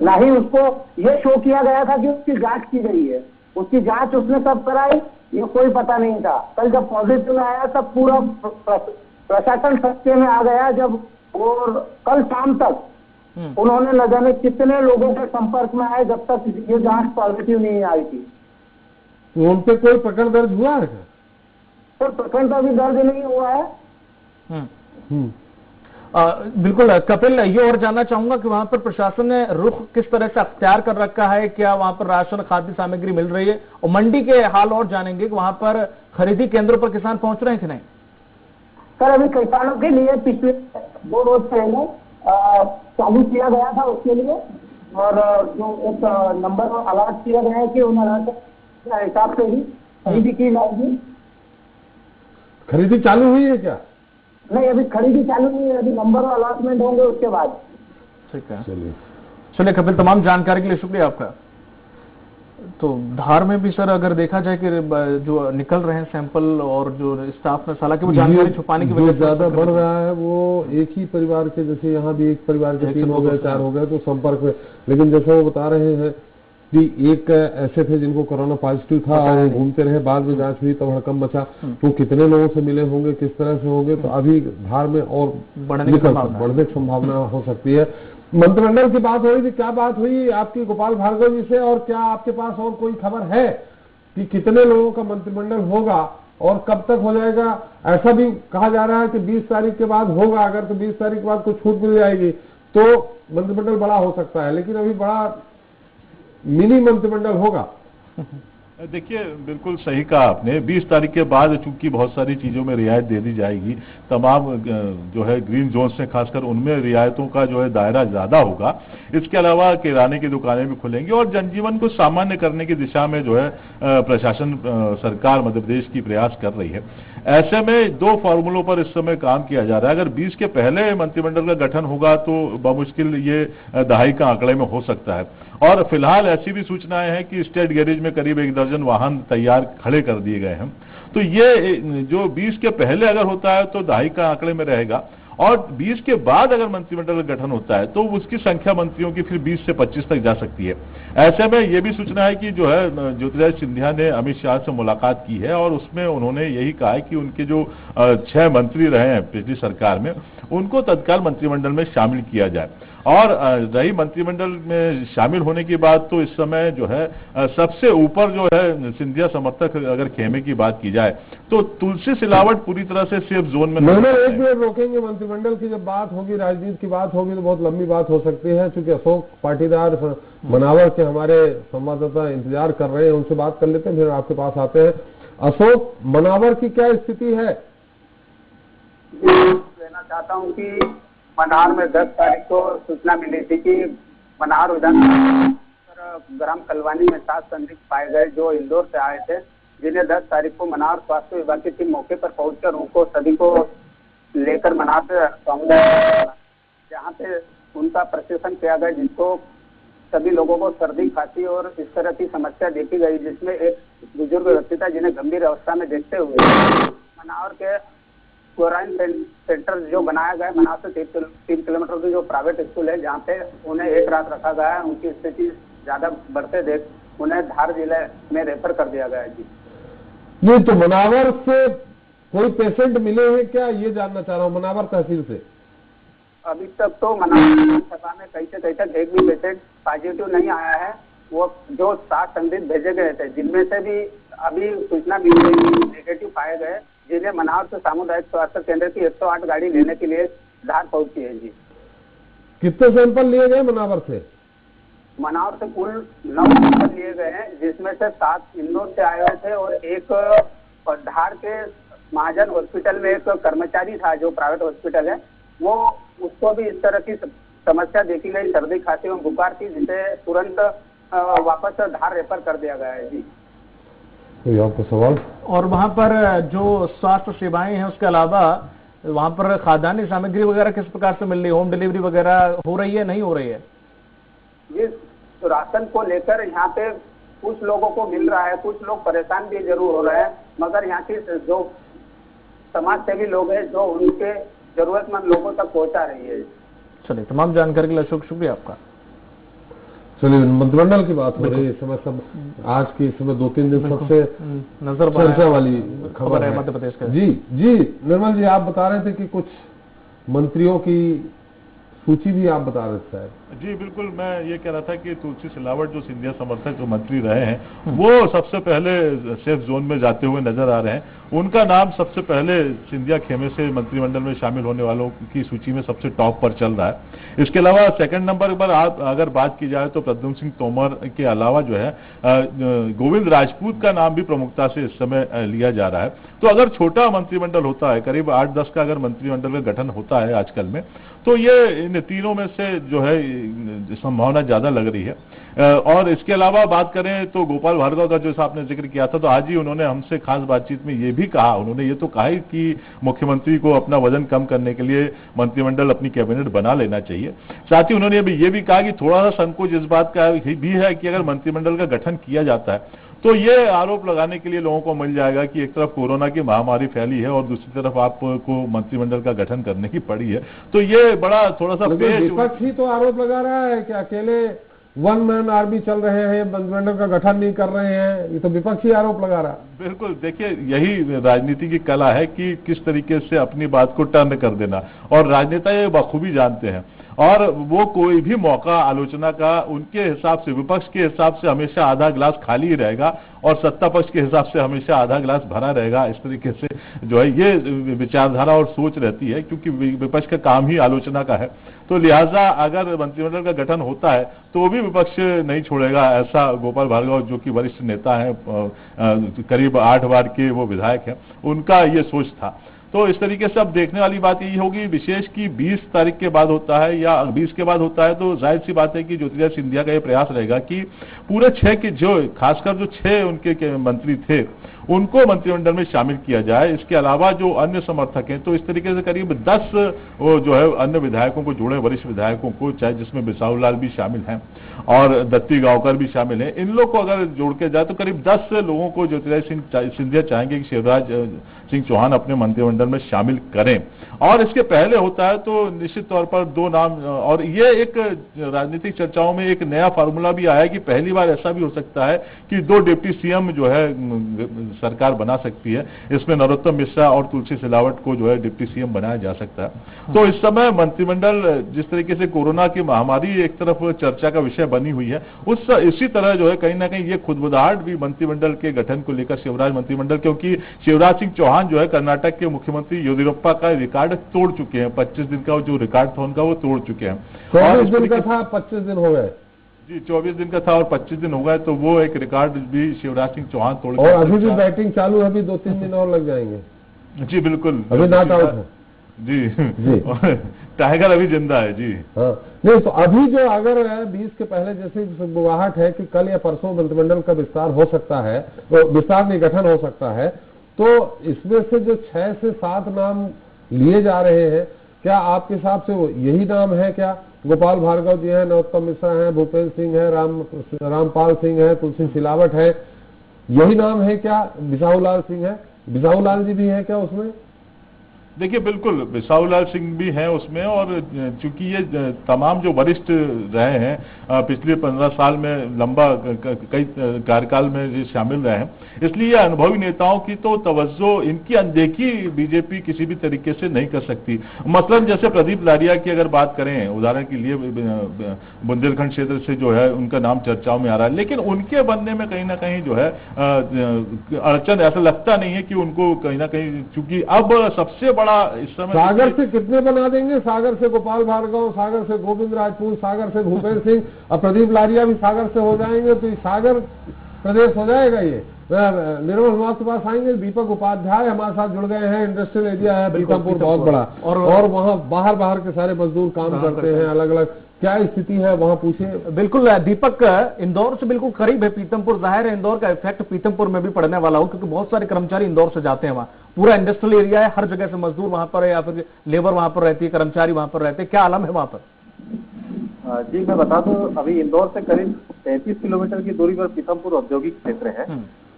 Speaker 5: ना ही उसको ये शो किया गया था कि उसकी जांच की गई है। उसकी जांच उसने कब कराई ये कोई पता नहीं था। कल जब पॉजिटिव आया तब पूरा प्रशासन सत्य में आ गया जब, और कल शाम तक उन्होंने न जाने कितने लोगों के संपर्क में आए जब तक ये जांच पॉजिटिव नहीं आई थी।
Speaker 2: तो उन पे कोई प्रकरण दर्ज हुआ है क्या?
Speaker 5: तो प्रकरण तो अभी दर्ज नहीं हुआ है।
Speaker 1: बिल्कुल कपिल, ये और जानना चाहूंगा कि वहां पर प्रशासन ने रुख किस तरह से अख्तियार कर रखा है, क्या वहां पर राशन खाद्य सामग्री मिल रही है, और मंडी के हाल और जानेंगे कि वहां पर खरीदी केंद्रों पर किसान पहुंच रहे हैं कि नहीं।
Speaker 5: सर अभी किसानों के लिए पिछले 2 रोज पहले चालू किया गया था उसके लिए, और जो एक नंबर अलॉट किया गया है कि उन हिसाब से ही खरीदी की जाएगी।
Speaker 2: खरीदी चालू हुई है क्या?
Speaker 5: नहीं, अभी खरीदी चालू नहीं है, अभी नंबर अलॉटमेंट होंगे उसके बाद।
Speaker 1: ठीक है,
Speaker 2: चलिए
Speaker 1: चलिए कपिल, तमाम जानकारी के लिए शुक्रिया आपका। तो धार में भी सर अगर देखा जाए कि जो निकल रहे हैं सैंपल, और जो स्टाफ ने हालांकि वो जानकारी छुपाने की वजह से
Speaker 2: ज्यादा बढ़ रहा है, वो एक ही परिवार के, जैसे यहाँ भी एक परिवार के 3 हो गए 4 हो गए तो संपर्क में, लेकिन जैसे वो बता रहे हैं कि एक ऐसे थे जिनको कोरोना पॉजिटिव था और घूमते रहे, बाद में जांच हुई तो हड़कंप मचा, तो कितने लोगों से मिले होंगे, किस तरह से होंगे, तो अभी धार में और बढ़ने की संभावना हो सकती है। मंत्रिमंडल की बात हो रही थी, क्या बात हुई आपकी गोपाल भार्गव जी से, और क्या आपके पास और कोई खबर है कि कितने लोगों का मंत्रिमंडल होगा और कब तक हो जाएगा? ऐसा भी कहा जा रहा है कि 20 तारीख के बाद होगा, अगर तो 20 तारीख के बाद कुछ छूट मिल जाएगी तो मंत्रिमंडल बड़ा हो सकता है, लेकिन अभी बड़ा मिनी मंत्रिमंडल होगा।
Speaker 4: देखिए बिल्कुल सही कहा आपने, 20 तारीख के बाद चूंकि बहुत सारी चीजों में रियायत दे दी जाएगी, तमाम जो है ग्रीन जोन से खासकर उनमें रियायतों का जो है दायरा ज्यादा होगा। इसके अलावा किराने की दुकानें भी खुलेंगी और जनजीवन को सामान्य करने की दिशा में जो है प्रशासन सरकार मध्य प्रदेश की प्रयास कर रही है। ऐसे में 2 फॉर्मूलों पर इस समय काम किया जा रहा है। अगर 20 के पहले मंत्रिमंडल का गठन होगा तो बमुश्किल ये दहाई का आंकड़े में हो सकता है, और फिलहाल ऐसी भी सूचनाएं हैं कि स्टेट गैरेज में करीब 1 दर्जन वाहन तैयार खड़े कर दिए गए हैं। तो ये जो 20 के पहले अगर होता है तो दहाई का आंकड़े में रहेगा, और 20 के बाद अगर मंत्रिमंडल का गठन होता है तो उसकी संख्या मंत्रियों की फिर 20 से 25 तक जा सकती है। ऐसे में यह भी सूचना है कि जो है ज्योतिरादित्य सिंधिया ने अमित शाह से मुलाकात की है, और उसमें उन्होंने यही कहा है कि उनके जो 6 मंत्री रहे हैं पिछली सरकार में, उनको तत्काल मंत्रिमंडल में शामिल किया जाए। और रही मंत्रिमंडल में शामिल होने की बात, तो इस समय जो है सबसे ऊपर जो है सिंधिया समर्थक अगर खेमे की बात की जाए तो तुलसी सिलावट पूरी तरह से सेफ जोन में
Speaker 2: नहीं। एक मिनट रोकेंगे, मंत्रिमंडल की जब बात होगी, राजनीति की बात होगी तो बहुत लंबी बात हो सकती है, क्योंकि अशोक पाटीदार मनावर के हमारे संवाददाता इंतजार कर रहे हैं, उनसे बात कर लेते हैं, फिर आपके पास आते हैं। अशोक, मनावर की क्या स्थिति है?
Speaker 5: कहना चाहता हूँ कि मनार में 10 तारीख को सूचना मिली थी कि मनार विधानसभा ग्राम कलवानी में 7 संदिग्ध पाए गए जो इंदौर से आए थे, जिन्हें 10 तारीख को मनार स्वास्थ्य विभाग की टीम मौके पर पहुंचकर उनको सभी को लेकर मनार से जहाँ पे उनका प्रशिक्षण किया गया, जिसको सभी लोगों को सर्दी खांसी और इस तरह की समस्या देखी गई, जिसमें एक बुजुर्ग व्यक्ति था जिन्हें गंभीर अवस्था में देखते हुए मनार के क्वारंटाइन सेंटर जो बनाया गया है, मनार से 3 किलोमीटर की जो प्राइवेट स्कूल है, जहाँ पे उन्हें एक रात रखा गया है। उनकी स्थिति ज्यादा बढ़ते देख उन्हें धार जिले में रेफर कर दिया गया है। जी
Speaker 2: ये तो मनावर से कोई पेशेंट मिले हैं क्या, ये जानना चाह रहा हूँ मनावर तहसील से।
Speaker 5: अभी तक तो मनावर विधानसभा में कहीं से कहीं तक एक भी पेशेंट पॉजिटिव नहीं आया है। वो जो 7 संदिग्ध भेजे गए थे, जिनमें से भी अभी सूचना मिली नेगेटिव पाए गए, जिन्हें मनावर से सामुदायिक स्वास्थ्य केंद्र की 108 गाड़ी लेने के लिए धार पहुंची है। जी
Speaker 2: कितने सैंपल लिए गए मनावर से?
Speaker 5: मनावर से कुल 9 सैंपल लिए गए हैं, जिसमें से 7 इंदौर से आए हुए थे और एक धार के महाजन हॉस्पिटल में एक कर्मचारी था जो प्राइवेट हॉस्पिटल है, वो उसको भी इस तरह की समस्या देखी गई, सर्दी खांसी एवं बुखार की, जिसे तुरंत वापस धार रेफर कर दिया गया है। जी
Speaker 2: तो आपका सवाल।
Speaker 1: और वहां पर जो स्वास्थ्य सेवाएं हैं उसके अलावा वहां पर खाद्यान्न सामग्री वगैरह किस प्रकार से मिल रही है, होम डिलीवरी वगैरह हो रही है, नहीं हो रही है?
Speaker 5: ये तो राशन को लेकर यहाँ पे कुछ लोगों को मिल रहा है, कुछ लोग परेशान भी जरूर हो रहे हैं, मगर यहाँ की जो समाज सेवी लोग हैं जो उनके जरूरतमंद लोगों तक पहुंचा रही है।
Speaker 1: चलिए, तमाम जानकारी के लिए अशोक, शुक्रिया आपका।
Speaker 2: चलिए, मंत्रिमंडल की बात हो रही है इस समय, सब आज के इस समय 2-3 दिन सबसे
Speaker 1: नजर
Speaker 2: चर्चा वाली खबर है
Speaker 1: मध्य प्रदेश का।
Speaker 2: जी निर्मल जी, आप बता रहे थे कि कुछ मंत्रियों की सूची भी आप बता रहे थे शायद।
Speaker 4: जी बिल्कुल, मैं ये कह रहा था कि तुलसी सिलावट जो सिंधिया समर्थक जो मंत्री रहे हैं वो सबसे पहले सेफ जोन में जाते हुए नजर आ रहे हैं। उनका नाम सबसे पहले सिंधिया खेमे से मंत्रिमंडल में शामिल होने वालों की सूची में सबसे टॉप पर चल रहा है। इसके अलावा सेकंड नंबर पर अगर बात की जाए तो प्रद्युम्न सिंह तोमर के अलावा जो है गोविंद राजपूत का नाम भी प्रमुखता से इस समय लिया जा रहा है। तो अगर छोटा मंत्रिमंडल होता है, करीब 8-10 का अगर मंत्रिमंडल का गठन होता है आजकल में, तो ये इन तीनों में से जो है संभावना ज्यादा लग रही है। और इसके अलावा बात करें तो गोपाल भार्गव का जो आपने जिक्र किया था, तो आज ही उन्होंने हमसे खास बातचीत में ये भी कहा, उन्होंने ये तो कहा ही कि मुख्यमंत्री को अपना वजन कम करने के लिए मंत्रिमंडल अपनी कैबिनेट बना लेना चाहिए। साथ ही उन्होंने ये भी कहा कि थोड़ा सा संकोच इस बात का भी है कि अगर मंत्रिमंडल का गठन किया जाता है तो ये आरोप लगाने के लिए लोगों को मिल जाएगा कि एक तरफ कोरोना की महामारी फैली है और दूसरी तरफ आपको मंत्रिमंडल का गठन करने की पड़ी है। तो ये बड़ा थोड़ा सा
Speaker 2: विपक्ष ही तो आरोप लगा रहा है कि अकेले वन मैन आर्मी चल रहे हैं, मंत्रिमंडल का गठन नहीं कर रहे हैं, ये तो विपक्ष ही आरोप लगा रहा है।
Speaker 4: बिल्कुल, देखिए यही राजनीति की कला है कि किस तरीके से अपनी बात को टर्न कर देना, और राजनेता ये बखूबी जानते हैं। और वो कोई भी मौका आलोचना का उनके हिसाब से, विपक्ष के हिसाब से हमेशा आधा गिलास खाली ही रहेगा और सत्ता पक्ष के हिसाब से हमेशा आधा गिलास भरा रहेगा। इस तरीके से जो है ये विचारधारा और सोच रहती है, क्योंकि विपक्ष का काम ही आलोचना का है। तो लिहाजा अगर मंत्रिमंडल का गठन होता है तो वो भी विपक्ष नहीं छोड़ेगा, ऐसा गोपाल भार्गव जो कि वरिष्ठ नेता हैं, करीब 8 बार के वो विधायक हैं, उनका ये सोच था। तो इस तरीके से अब देखने वाली बात यही होगी, विशेष की 20 तारीख के बाद होता है या 20 के बाद होता है, तो जाहिर सी बात है कि ज्योतिरादित्य सिंधिया का ये प्रयास रहेगा कि पूरे 6 के जो खासकर जो 6 उनके मंत्री थे उनको मंत्रिमंडल में शामिल किया जाए। इसके अलावा जो अन्य समर्थक हैं, तो इस तरीके से करीब 10 जो है अन्य विधायकों को जोड़े, वरिष्ठ विधायकों को, चाहे जिसमें बिसाहू लाल भी शामिल हैं और दत्ती गांवकर भी शामिल हैं, इन लोग को अगर जोड़ के जाए तो करीब 10 लोगों को ज्योतिरादित्य सिंधिया चाहेंगे कि शिवराज सिंह चौहान अपने मंत्रिमंडल में शामिल करें। और इसके पहले होता है तो निश्चित तौर पर 2 नाम, और ये एक राजनीतिक चर्चाओं में एक नया फार्मूला भी आया है कि पहली बार ऐसा भी हो सकता है कि 2 डिप्टी सीएम जो है सरकार बना सकती है। इसमें नरोत्तम मिश्रा और तुलसी सिलावट को जो है डिप्टी सीएम बनाया जा सकता है। तो इस समय मंत्रिमंडल जिस तरीके से कोरोना की महामारी एक तरफ चर्चा का विषय बनी हुई है, इसी तरह जो है कहीं ना कहीं ये खुदबुदाहट भी मंत्रिमंडल के गठन को लेकर, शिवराज मंत्रिमंडल, क्योंकि शिवराज सिंह चौहान जो है कर्नाटक के मुख्यमंत्री येदियुरप्पा का रिकॉर्ड तोड़ चुके हैं। 25 दिन का जो रिकॉर्ड था उनका वो तोड़ चुके हैं।
Speaker 2: 24 दिन का था, 25 दिन हो गए
Speaker 4: जी, 24 दिन का था और 25 दिन हो गए, तो वो एक रिकॉर्ड भी शिवराज सिंह चौहान तोड़
Speaker 2: और अभी भी बैटिंग चालू है, अभी 2-3 दिन और लग जाएंगे।
Speaker 4: जी बिल्कुल,
Speaker 2: अभी नॉट आउट है
Speaker 4: जी टाइगर अभी जिंदा है जी।
Speaker 2: हाँ, नहीं तो अभी जो अगर 20 के पहले जैसे बुगाहट है कि कल या परसों मंत्रिमंडल का विस्तार हो सकता है, तो विस्तार नहीं गठन हो सकता है, तो इसमें से जो 6 से 7 नाम लिए जा रहे हैं, क्या आपके हिसाब से वो यही नाम है क्या? गोपाल भार्गव जी हैं, नरोत्तम मिश्रा हैं, भूपेंद्र सिंह है, रामपाल सिंह है, तुलसी सिलावट है, यही नाम है क्या? बिसाहू लाल सिंह है, बिसाहू लाल जी भी है क्या उसमें?
Speaker 4: देखिए बिल्कुल बिसाहू लाल सिंह भी हैं उसमें, और चूंकि ये तमाम जो वरिष्ठ रहे हैं पिछले 15 साल में, लंबा कई कार्यकाल में ये शामिल रहे हैं, इसलिए अनुभवी नेताओं की तो तवज्जो, इनकी अनदेखी बीजेपी किसी भी तरीके से नहीं कर सकती। मसलन जैसे प्रदीप लारिया की अगर बात करें, उदाहरण के लिए बुंदेलखंड क्षेत्र से जो है उनका नाम चर्चाओं में आ रहा है, लेकिन उनके बनने में कहीं ना कहीं जो है अड़चन, ऐसा लगता नहीं है कि उनको कहीं ना कहीं, चूंकि अब सबसे बड़ा इस समय
Speaker 2: सागर से कितने बना देंगे? सागर से गोपाल भार्गव, सागर से गोविंद राजपूत, सागर से भूपेंद्र सिंह और प्रदीप लारिया भी सागर से हो जाएंगे, तो सागर प्रदेश हो जाएगा। ये निर्मल हमारे के पास आएंगे, दीपक उपाध्याय हमारे साथ जुड़ गए हैं, इंडस्ट्रियल एरिया है पीतमपुर बहुत बड़ा, और वहाँ बाहर के सारे मजदूर काम करते हैं, अलग अलग क्या स्थिति है वहाँ पूछिए।
Speaker 1: बिल्कुल दीपक, इंदौर से बिल्कुल करीब है पीतमपुर, जाहिर है इंदौर का इफेक्ट पीतमपुर में भी पड़ने वाला हो, क्योंकि बहुत सारे कर्मचारी इंदौर से जाते हैं, वहाँ पूरा इंडस्ट्रियल एरिया है, हर जगह से मजदूर वहां पर है या फिर लेबर वहां पर रहती है, कर्मचारी वहां पर रहते हैं, क्या आलम है वहां पर?
Speaker 5: जी मैं बता दूं, अभी इंदौर से करीब 33 किलोमीटर की दूरी पर पीतमपुर औद्योगिक क्षेत्र है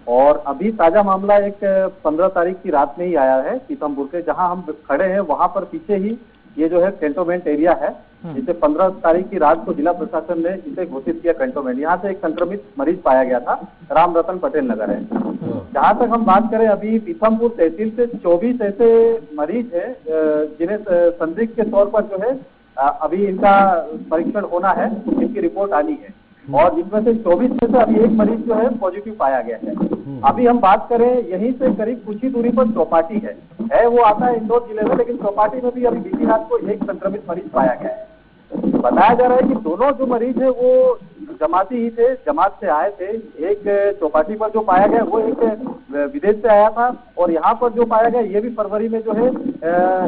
Speaker 6: और अभी ताजा मामला एक 15 तारीख की रात में ही आया है पीथमपुर के, जहां हम खड़े हैं वहां पर पीछे ही ये जो है कैंटोनमेंट एरिया है, जिसे 15 तारीख की रात को जिला प्रशासन ने इसे घोषित किया कैंटोनमेंट। यहाँ से एक संक्रमित मरीज पाया गया था, राम रतन पटेल नगर है। जहां तक हम बात करें, अभी पीथमपुर तहसील से 24 ऐसे मरीज हैं जिन्हें संदिग्ध के तौर पर जो है अभी इनका परीक्षण होना है, इनकी रिपोर्ट आनी है, और जिसमें से 24 में से अभी एक मरीज जो है पॉजिटिव पाया गया है। अभी हम बात करें, यहीं से करीब कुछ ही दूरी पर चौपाटी है वो आता है इंदौर जिले में, लेकिन चौपाटी में भी अभी बीती रात को एक संक्रमित मरीज पाया गया है। बताया जा रहा है कि दोनों जो मरीज है वो जमाती ही थे, जमात से आए थे। एक चौपाटी पर जो पाया गया वो एक विदेश से आया था, और यहाँ पर जो पाया गया ये भी फरवरी में जो है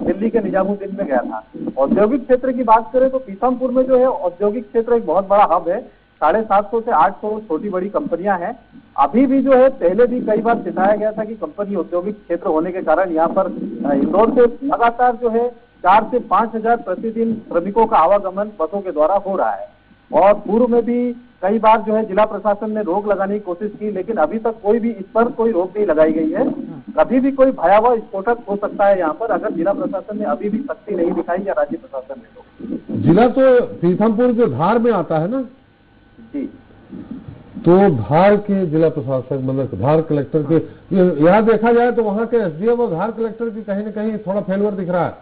Speaker 6: दिल्ली के निजामुद्दीन में गया था। औद्योगिक क्षेत्र की बात करें तो पीथमपुर में जो है औद्योगिक क्षेत्र एक बहुत बड़ा हब है, 750 से 800 छोटी बड़ी कंपनियां हैं। अभी भी जो है, पहले भी कई बार सिखाया गया था कि कंपनी औद्योगिक क्षेत्र होने के कारण यहाँ पर इंदौर से लगातार जो है 4 से 5 हजार प्रतिदिन श्रमिकों का आवागमन बसों के द्वारा हो रहा है। और पूर्व में भी कई बार जो है जिला प्रशासन ने रोक लगाने की कोशिश की, लेकिन अभी तक कोई भी इस पर कोई रोक नहीं लगाई गई है। कभी भी कोई भयावह स्फोटक हो सकता है यहाँ पर, अगर जिला प्रशासन ने अभी भी सख्ती नहीं दिखाई या राज्य प्रशासन ने। तो
Speaker 2: जिला तो पीथमपुर जो धार में आता है ना
Speaker 6: जी,
Speaker 2: तो धार के जिला प्रशासक मतलब धार कलेक्टर के, यहाँ देखा जाए तो वहाँ के एसडीएम और धार कलेक्टर की कहीं न कहीं थोड़ा फेलवर दिख रहा है।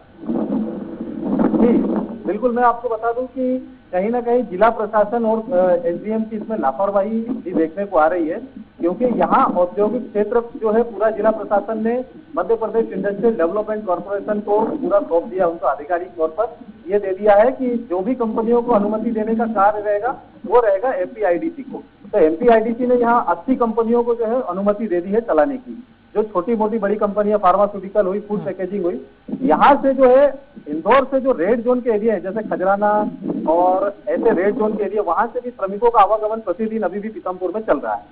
Speaker 6: जी बिल्कुल, मैं आपको बता दूं कि कहीं ना कहीं जिला प्रशासन और एसडीएम की इसमें लापरवाही भी देखने को आ रही है, क्योंकि यहाँ औद्योगिक क्षेत्र जो है पूरा जिला प्रशासन ने Madhya Pradesh industrial development corporation को पूरा सौंप दिया, उनको आधिकारिक तौर पर ये दे दिया है कि जो भी कंपनियों को अनुमति देने का कार्य रहेगा वो रहेगा एमपीआईडीसी को। तो एमपीआईडीसी ने यहाँ 80 कंपनियों को जो है अनुमति दे दी है चलाने की। जो छोटी मोटी बड़ी कंपनियां, फार्मास्यूटिकल हुई, फूड पैकेजिंग हुई, यहाँ से जो है इंदौर से जो रेड जोन के एरिया है जैसे खजराना और ऐसे रेड जोन के एरिया, वहां से भी श्रमिकों का आवागमन प्रतिदिन अभी भी पीथमपुर में चल रहा है।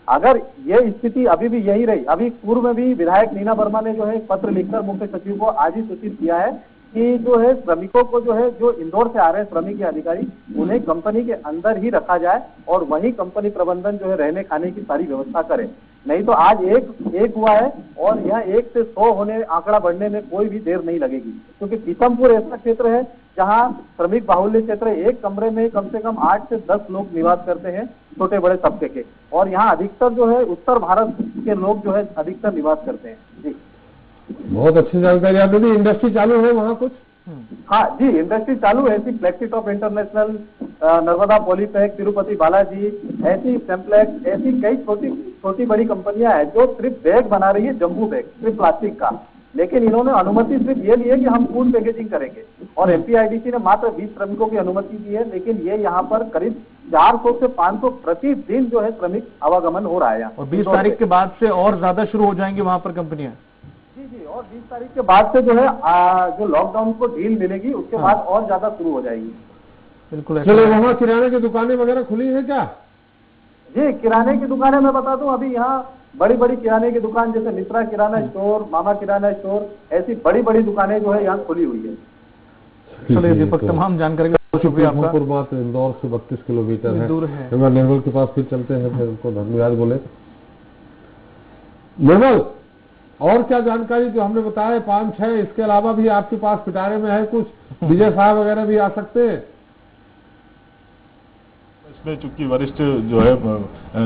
Speaker 6: अगर ये स्थिति अभी भी यही रही, अभी पूर्व में भी विधायक नीना वर्मा ने जो है पत्र लिखकर मुख्य सचिव को आज ही सूचित किया है कि जो है श्रमिकों को जो है, जो इंदौर से आ रहे हैं श्रमिक या अधिकारी, उन्हें कंपनी के अंदर ही रखा जाए और वही कंपनी प्रबंधन जो है रहने खाने की सारी व्यवस्था करे। नहीं तो आज एक हुआ है और यहाँ 1 से 100 होने आंकड़ा बढ़ने में कोई भी देर नहीं लगेगी, क्योंकि पीथमपुर ऐसा क्षेत्र है जहाँ श्रमिक बाहुल्य क्षेत्र, एक कमरे में कम से कम 8 से 10 लोग निवास करते हैं, छोटे बड़े तबके के, और यहाँ अधिकतर जो है उत्तर भारत के लोग जो है अधिकतर निवास करते हैं। जी
Speaker 2: बहुत अच्छी जानकारी आपने दी। इंडस्ट्री चालू है वहाँ कुछ?
Speaker 6: हाँ जी, इंडस्ट्री चालू है, ऐसी फ्लेक्सीटॉप इंटरनेशनल, नर्मदा पॉलीपैक, तिरुपति बालाजी, ऐसी सेम्प्लेक्स, ऐसी कई छोटी बड़ी कंपनियां हैं जो सिर्फ बैग बना रही है, जम्बू बैग, सिर्फ प्लास्टिक का। लेकिन इन्होंने अनुमति सिर्फ ये ली है कि हम फूड पैकेजिंग करेंगे, और एमपीआईडीसी ने मात्र 20 श्रमिकों की अनुमति दी है, लेकिन ये यहाँ पर करीब 400 से 500 प्रतिदिन जो है श्रमिक आवागमन हो रहा है यहाँ।
Speaker 1: और 20 तारीख के बाद से और ज्यादा शुरू हो जाएंगी वहां पर कंपनियां।
Speaker 6: जी, और 20 तारीख के बाद से जो है जो लॉकडाउन को ढील मिलेगी, उसके बाद और ज्यादा शुरू हो जाएगी।
Speaker 1: बिल्कुल।
Speaker 2: चलो, वहाँ किराने की दुकानें वगैरह खुली है क्या?
Speaker 6: जी, किराने की दुकानें मैं बता दूं, अभी यहाँ बड़ी बड़ी किराने की दुकान जैसे मिश्रा किराना स्टोर, मामा किराना स्टोर, ऐसी बड़ी बड़ी दुकानें जो है यहाँ खुली हुई है।
Speaker 1: चलिए दीपक, तमाम जानकारी का शुक्रिया आपका।
Speaker 2: पीथमपुर बात इंदौर से 32 किलोमीटर है,
Speaker 1: दूर है।
Speaker 2: निर्मल के पास फिर चलते हैं, फिर उनको धन्यवाद बोले। निर्मल, और क्या जानकारी जो हमने बताया 5-6, इसके अलावा भी आपके पास पिटारे में है कुछ? विजय साहब वगैरह भी आ सकते हैं
Speaker 4: इसमें, चूंकि वरिष्ठ जो है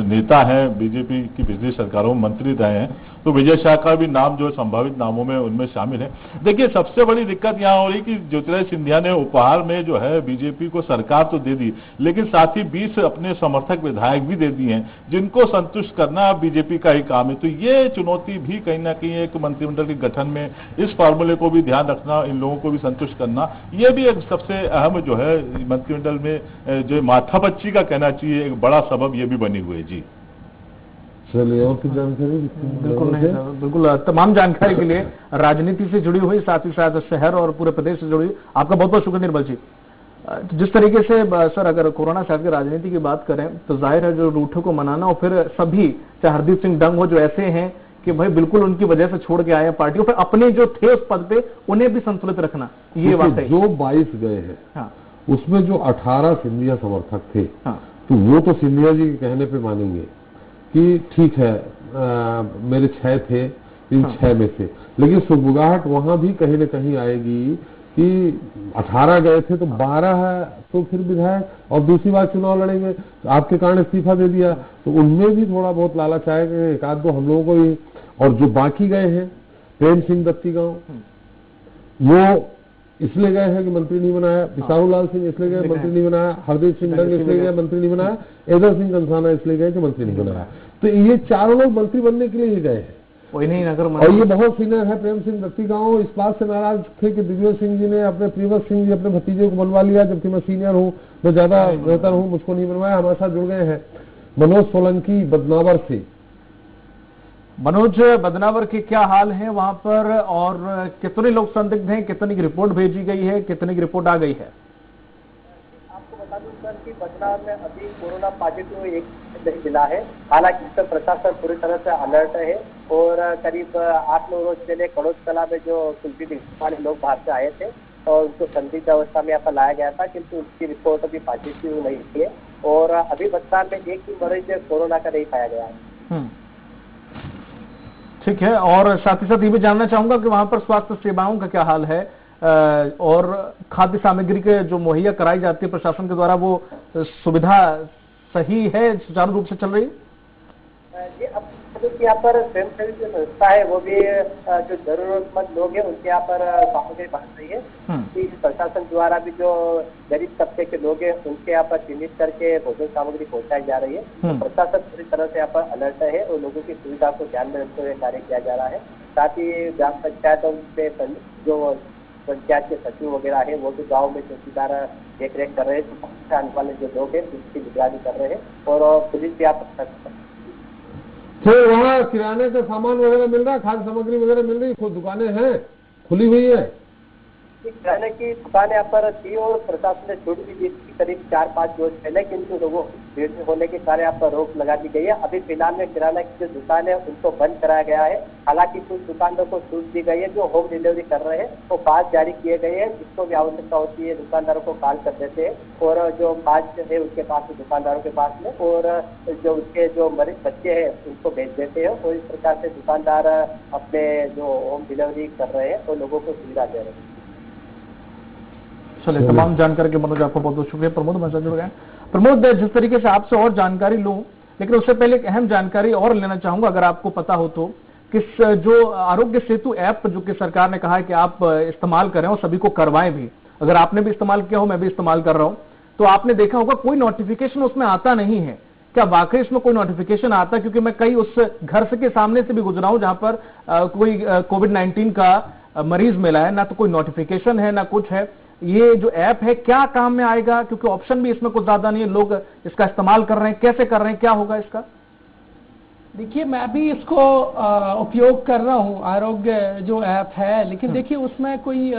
Speaker 4: नेता हैं, बीजेपी की पिछली सरकारों में मंत्री रहे हैं, तो विजय शाह का भी नाम जो है संभावित नामों में उनमें शामिल है। देखिए, सबसे बड़ी दिक्कत यहाँ हो रही कि ज्योतिरादित्य सिंधिया ने उपहार में जो है बीजेपी को सरकार तो दे दी, लेकिन साथ ही 20 अपने समर्थक विधायक भी दे दिए हैं, जिनको संतुष्ट करना बीजेपी का ही काम है। तो ये चुनौती भी कहीं ना कहीं एक मंत्रिमंडल के गठन में इस फॉर्मूले को भी ध्यान रखना, इन लोगों को भी संतुष्ट करना, ये भी एक सबसे अहम जो है मंत्रिमंडल में जो माथापच्ची का कहना चाहिए एक बड़ा सबब ये भी बनी हुई है। जी
Speaker 2: चलिए, और कुछ जानकारी?
Speaker 1: बिल्कुल नहीं सर, बिल्कुल तमाम जानकारी के लिए राजनीति से जुड़ी हुई, साथ ही साथ शहर और पूरे प्रदेश से जुड़ी, आपका बहुत बहुत शुक्रिया निर्मल जी। जिस तरीके से सर, अगर कोरोना साथ की राजनीति की बात करें तो जाहिर है जो रूठों को मनाना, और फिर सभी, चाहे हरदीप सिंह डंग हो, जो ऐसे हैं कि भाई बिल्कुल उनकी वजह से छोड़ के आए हैं पार्टी, और फिर अपने जो थे उस पद पे उन्हें भी संतुलित रखना, ये बात है।
Speaker 2: जो 22 गए हैं,
Speaker 1: हाँ,
Speaker 2: उसमें जो 18 सिंधिया समर्थक थे,
Speaker 1: हाँ,
Speaker 2: तो वो तो सिंधिया जी के कहने पे मानेंगे कि ठीक है मेरे 6 थे इन 6 में से, लेकिन सुगबुगाहट वहां भी कहीं न कहीं आएगी कि 18 गए थे तो 12 है, तो फिर विधायक और दूसरी बार चुनाव लड़ेंगे, तो आपके कारण इस्तीफा दे दिया, तो उनमें भी थोड़ा बहुत लालच आएगा, एक आध दो हम लोगों को ही। और जो बाकी गए हैं, प्रेम सिंह दत्ती गांव, वो इसलिए गए हैं कि मंत्री नहीं बनाया, बिसाहू लाल सिंह इसलिए गए मंत्री नहीं बनाया, हरदीप सिंह डंग इसलिए गए मंत्री नहीं बनाया, एदर सिंह कंसाना इसलिए गए कि मंत्री नहीं बनाया। तो ये चारों लोग मंत्री बनने के लिए ही गए हैं।
Speaker 1: वही नहीं नगर
Speaker 2: और ये बहुत सीनियर है प्रेम सिंह दत्ती गांव, इस बात से नाराज थे कि दिग्विजय सिंह जी ने अपने प्रियव्रत सिंह जी अपने भतीजे को बनवा लिया, जबकि मैं सीनियर हूँ, मैं ज्यादा बेहतर हूँ, मुझको नहीं बनवाया। हमारे साथ जुड़ गए हैं मनोज सोलंकी बदनावर से।
Speaker 1: मनोज, बदनावर के क्या हाल है वहां पर, और कितने लोग संदिग्ध हैं, कितनी की रिपोर्ट भेजी गई है, कितनी की रिपोर्ट आ गई है?
Speaker 7: आपको बता दूं सर कि बदनावर में अभी कोरोना पॉजिटिव एक जिला है, हालांकि इस पर प्रशासन पूरी तरह से अलर्ट है। और करीब 8-9 रोज पहले कड़ोज कला में जो कुल्फी दिखाने वाले लोग बाहर से आए थे और उनको संदिग्ध अवस्था में यहाँ पर लाया गया था, किंतु उसकी रिपोर्ट अभी पॉजिटिव नहीं है। और अभी बदनावर में एक ही मरीज कोरोना का नहीं पाया गया है।
Speaker 1: ठीक है, और साथ ही साथ ये भी जानना चाहूंगा कि वहां पर स्वास्थ्य सेवाओं का क्या हाल है, और खाद्य सामग्री के जो मुहैया कराई जाती है प्रशासन के द्वारा, वो सुविधा सही है, सुचारू रूप से चल रही है?
Speaker 7: जी, अब यहाँ पर स्वयंसेवी जो संस्था है वो भी जो जरूरतमंद लोग हैं उनके यहाँ पर सामग्री बांट रही है। कि प्रशासन द्वारा भी जो गरीब तबके के लोग हैं उनके यहाँ पर चिन्हित करके भोजन सामग्री पहुंचाई जा रही है। तो प्रशासन पूरी तरह से यहाँ पर अलर्ट है और लोगों की सुविधा को ध्यान में रखते हुए कार्य किया जा रहा है। साथ ही ग्राम पंचायतों से जो पंचायत के सचिव वगैरह है वो भी गाँव में चौकीदार देख रेख कर रहे हैं, तो आने वाले जो लोग हैं उसकी निगरानी कर रहे हैं। और पुलिस भी यहाँ पर
Speaker 2: फिर वहाँ किराने का सामान वगैरह मिल रहा है, खाद्य सामग्री वगैरह मिल रही है, दुकानें हैं खुली हुई है?
Speaker 7: किराने की दुकान यहाँ पर थी और प्रशासन ने छूट भी दी थी करीब 4-5 रोज पहले, किंतु लोगों भीड़ होने के कारण यहाँ पर रोक लगा दी गई है। अभी फिलहाल में किराना की जो दुकान है उनको बंद कराया गया है। हालांकि कुछ दुकानदारों को छूट दी गई है जो होम डिलीवरी कर रहे हैं, तो पास जारी किए गए हैं, जिसको भी आवश्यकता होती है दुकानदारों को कॉल कर देते हैं और जो पास है उनके पास दुकानदारों के पास में, और जो उसके जो मरीज बच्चे हैं उनको भेज देते हैं। और इस प्रकार से दुकानदार अपने जो होम डिलीवरी कर रहे हैं तो लोगों को सुविधा दे रहे हैं।
Speaker 1: चलिए, तमाम जानकारी के मनोज आपको बहुत बहुत शुक्रिया। प्रमोद हमारे साथ जुड़ गए। प्रमोद, जिस तरीके से आपसे और जानकारी लूं, लेकिन उससे पहले एक अहम जानकारी और लेना चाहूंगा, अगर आपको पता हो तो, किस जो आरोग्य सेतु ऐप जो कि सरकार ने कहा है कि आप इस्तेमाल करें और सभी को करवाएं भी, अगर आपने भी इस्तेमाल किया हो, मैं भी इस्तेमाल कर रहा हूं, तो आपने देखा होगा कोई नोटिफिकेशन उसमें आता नहीं है। क्या वाकई इसमें कोई नोटिफिकेशन आता है? क्योंकि मैं कई उस घर से के सामने से भी गुजरा हूं जहां पर कोई कोविड-19 का मरीज मिला है, ना तो कोई नोटिफिकेशन है ना कुछ है। ये जो ऐप है क्या काम में आएगा? क्योंकि ऑप्शन भी इसमें कुछ ज्यादा नहीं है, लोग इसका इस्तेमाल कर रहे हैं, कैसे कर रहे हैं, क्या होगा इसका?
Speaker 8: देखिए, मैं भी इसको उपयोग कर रहा हूँ, आरोग्य जो ऐप है, लेकिन देखिए उसमें कोई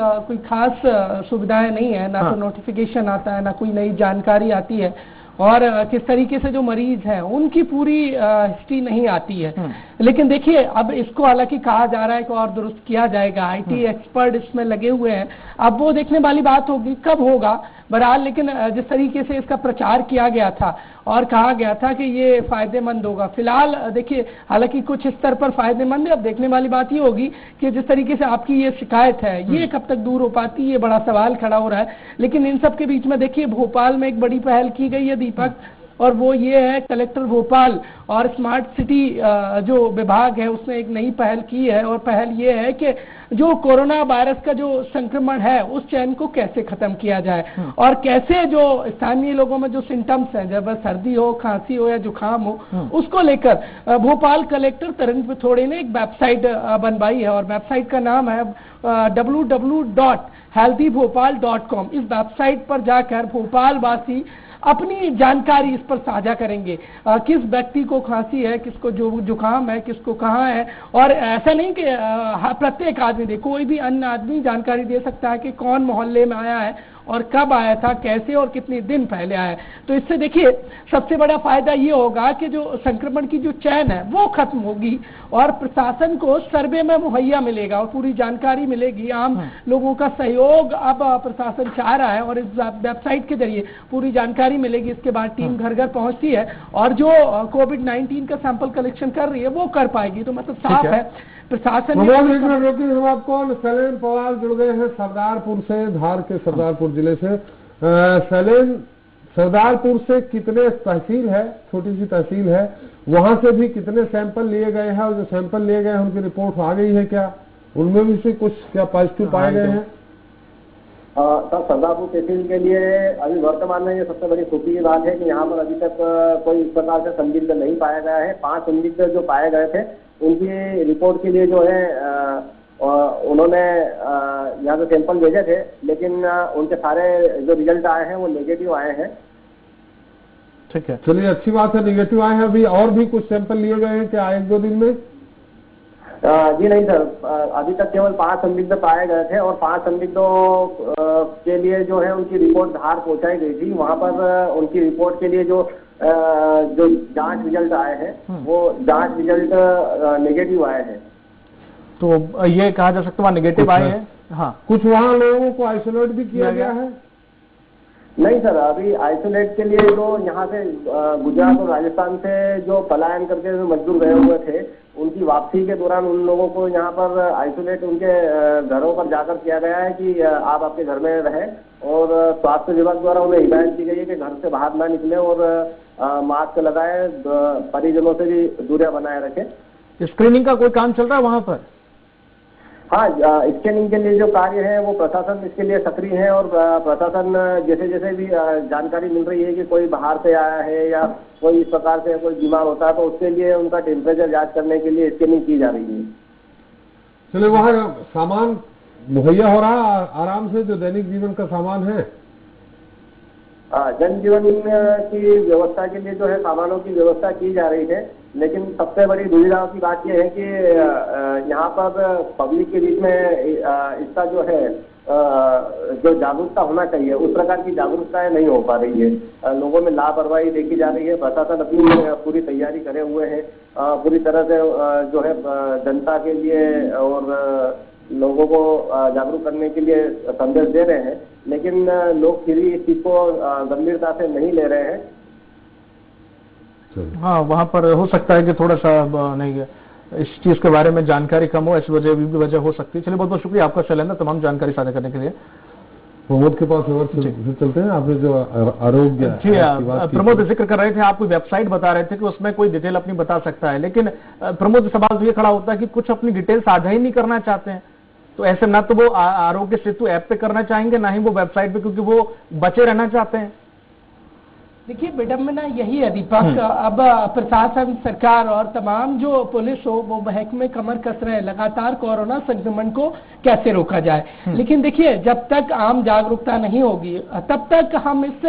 Speaker 8: खास सुविधाएं नहीं है, ना तो नोटिफिकेशन आता है, ना कोई नई जानकारी आती है, और किस तरीके से जो मरीज हैं उनकी पूरी हिस्ट्री नहीं आती है। लेकिन देखिए, अब इसको हालांकि कहा जा रहा है कि और दुरुस्त किया जाएगा, आईटी एक्सपर्ट इसमें लगे हुए हैं, अब वो देखने वाली बात होगी कब होगा बहरहाल। लेकिन जिस तरीके से इसका प्रचार किया गया था और कहा गया था कि ये फायदेमंद होगा, फिलहाल देखिए हालांकि कुछ स्तर पर फायदेमंद है। अब देखने वाली बात ये होगी कि जिस तरीके से आपकी ये शिकायत है ये कब तक दूर हो पाती है, ये बड़ा सवाल खड़ा हो रहा है। लेकिन इन सब के बीच में देखिए भोपाल में एक बड़ी पहल की गई है दीपक, और वो ये है कलेक्टर भोपाल और स्मार्ट सिटी जो विभाग है उसने एक नई पहल की है, और पहल ये है कि जो कोरोना वायरस का जो संक्रमण है उस चैन को कैसे खत्म किया जाए, और कैसे जो स्थानीय लोगों में जो सिम्टम्स हैं, जब सर्दी हो, खांसी हो या जुकाम हो, उसको लेकर भोपाल कलेक्टर तरुण पिथोड़े ने एक वेबसाइट बनवाई है, और वेबसाइट का नाम है www.healthybhopal.com। इस वेबसाइट पर जाकर भोपाल वासी अपनी जानकारी इस पर साझा करेंगे, किस व्यक्ति को खांसी है, किसको जो जुकाम है, किसको कहाँ है। और ऐसा नहीं कि प्रत्येक आदमी दे, कोई भी अन्य आदमी जानकारी दे सकता है कि कौन मोहल्ले में आया है और कब आया था, कैसे और कितने दिन पहले आया। तो इससे देखिए सबसे बड़ा फायदा ये होगा कि जो संक्रमण की जो चैन है वो खत्म होगी और प्रशासन को सर्वे में मुहैया मिलेगा और पूरी जानकारी मिलेगी। आम लोगों का सहयोग अब प्रशासन चाह रहा है और इस वेबसाइट के जरिए पूरी जानकारी मिलेगी। इसके बाद टीम घर घर पहुंचती है और जो कोविड-19 का सैंपल कलेक्शन कर रही है वो कर पाएगी। तो मतलब साफ है प्रशासन
Speaker 2: आपको सैलेन पवार जुड़ गए हैं सरदारपुर से, धार के सरदारपुर जिले से। सैलेन, सरदारपुर से कितने तहसील है, छोटी सी तहसील है, वहां से भी कितने सैंपल लिए गए हैं और जो सैंपल लिए गए हैं उनकी रिपोर्ट आ गई है क्या, उनमें भी से कुछ क्या पॉजिटिव पाए गए हैं?
Speaker 7: सर सरदारपुर तहसील के लिए अभी वर्तमान में ये सबसे बड़ी खुशी की बात है कि यहाँ पर अभी तक कोई इस प्रकार से संदिग्ध नहीं पाया गया है। 5 संदिग्ध जो पाए गए थे उनकी रिपोर्ट के लिए जो है उन्होंने यहाँ से सैंपल भेजे थे, लेकिन उनके सारे जो रिजल्ट आए हैं वो नेगेटिव आए हैं।
Speaker 2: ठीक है, चलिए अच्छी बात है, नेगेटिव आए हैं। अभी और भी कुछ सैंपल लिए गए हैं क्या 1-2 दिन में?
Speaker 7: जी नहीं सर, अभी तक केवल 5 संदिग्ध पाए गए थे और 5 संदिग्धों के लिए जो है उनकी रिपोर्ट धार पहुंचाई गई थी। वहां पर उनकी रिपोर्ट के लिए जो जांच रिजल्ट आए हैं वो जांच रिजल्ट नेगेटिव आए हैं।
Speaker 1: तो ये कहा जा सकता है नेगेटिव आए हैं। हाँ,
Speaker 2: कुछ वहाँ लोगों को आइसोलेट भी किया गया है?
Speaker 7: नहीं सर, अभी आइसोलेट के लिए जो यहाँ से गुजरात और राजस्थान से जो पलायन करके जो मजदूर गए हुए थे उनकी वापसी के दौरान उन लोगों को यहाँ पर आइसोलेट उनके घरों पर जाकर किया गया है कि आप आपके घर में रहें और स्वास्थ्य विभाग द्वारा उन्हें हिदायत दी गई है कि घर से बाहर ना निकले और मास्क लगाए, परिजनों से भी दूरियां बनाए रखें।
Speaker 1: स्क्रीनिंग का कोई काम चल रहा है वहां पर?
Speaker 7: हाँ, स्कैनिंग के लिए जो कार्य है वो प्रशासन इसके लिए सक्रिय है और प्रशासन जैसे जैसे भी जानकारी मिल रही है कि कोई बाहर से आया है या कोई इस प्रकार से कोई बीमार होता है तो उसके लिए उनका टेम्परेचर जांच करने के लिए स्कैनिंग की जा रही है।
Speaker 2: चलिए, वहाँ सामान मुहैया हो रहा आराम से, जो दैनिक जीवन का सामान है?
Speaker 7: जनजीवन की व्यवस्था के लिए जो है सामानों की व्यवस्था की जा रही है, लेकिन सबसे बड़ी दुविधा की बात यह है कि यहाँ पर पब्लिक के बीच में इसका जो है जो जागरूकता होना चाहिए उस प्रकार की जागरूकताएं नहीं हो पा रही है। लोगों में लापरवाही देखी जा रही है। प्रशासन अपनी पूरी तैयारी करे हुए है, पूरी तरह से जो है जनता के लिए और लोगों को जागरूक करने के लिए संदेश दे रहे हैं, लेकिन लोग फिर इस चीज को गंभीरता से नहीं ले रहे हैं।
Speaker 1: हाँ, वहां पर हो सकता है कि थोड़ा सा नहीं इस चीज के बारे में जानकारी कम हो, इस वजह भी वजह हो सकती है। चलिए, बहुत बहुत शुक्रिया आपका शैलेंद्र तमाम जानकारी साझा करने के लिए।
Speaker 2: प्रमोद के पास चलते हैं। आपने जो आरोग्य
Speaker 1: जी प्रमोद जिक्र कर रहे थे, आप कोई वेबसाइट बता रहे थे कि उसमें कोई डिटेल अपनी बता सकता है, लेकिन प्रमोद सवाल तो ये खड़ा होता है कि कुछ अपनी डिटेल साझा ही नहीं करना चाहते हैं, तो ऐसे ना तो वो आरोग्य सेतु ऐप पे करना चाहेंगे ना ही वो वेबसाइट पे, क्योंकि वो बचे रहना चाहते हैं।
Speaker 8: देखिए विडम्बना यही है दीपक, अब प्रशासन, सरकार और तमाम जो पुलिस हो वो महकमे कमर कस रहे हैं लगातार कोरोना संक्रमण को कैसे रोका जाए। लेकिन देखिए जब तक आम जागरूकता नहीं होगी तब तक हम इस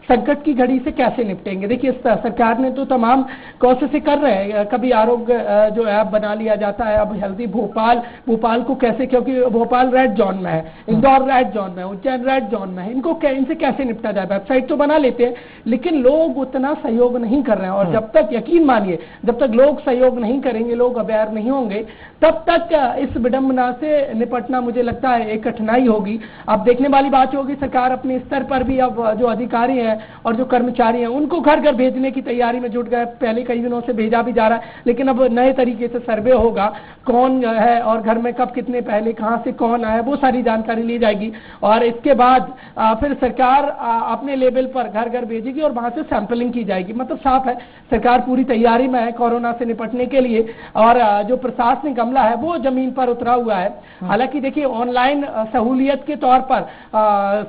Speaker 8: संकट की घड़ी से कैसे निपटेंगे। देखिए सरकार ने तो तमाम कोशिशें कर रहे हैं, कभी आरोग्य जो ऐप बना लिया जाता है, अब हेल्दी भोपाल को कैसे, क्योंकि भोपाल रेड जोन में है, इंदौर रेड जोन में है, उज्जैन रेड जोन में है, इनसे कैसे निपटा जाए। वेबसाइट तो बना लेते हैं लेकिन लोग उतना सहयोग नहीं कर रहे हैं और जब तक, यकीन मानिए, जब तक लोग सहयोग नहीं करेंगे, लोग अवेयर नहीं होंगे, तब तक इस विडंबना से निपटना मुझे लगता है एक कठिनाई होगी। अब देखने वाली बात होगी सरकार अपने स्तर पर भी अब जो अधिकारी हैं और जो कर्मचारी हैं उनको घर घर भेजने की तैयारी में जुट गए। पहले कई दिनों से भेजा भी जा रहा है, लेकिन अब नए तरीके से सर्वे होगा, कौन है और घर में कब कितने पहले कहां से कौन आया, वो सारी जानकारी ली जाएगी और इसके बाद फिर सरकार अपने लेवल पर घर घर भेजेगी और वहां से सैंपलिंग की जाएगी। मतलब साफ है सरकार पूरी तैयारी में है कोरोना से निपटने के लिए और जो प्रशासनिक अमला है वो जमीन पर उतरा हुआ है। हालांकि देखिए ऑनलाइन सहूलियत के तौर पर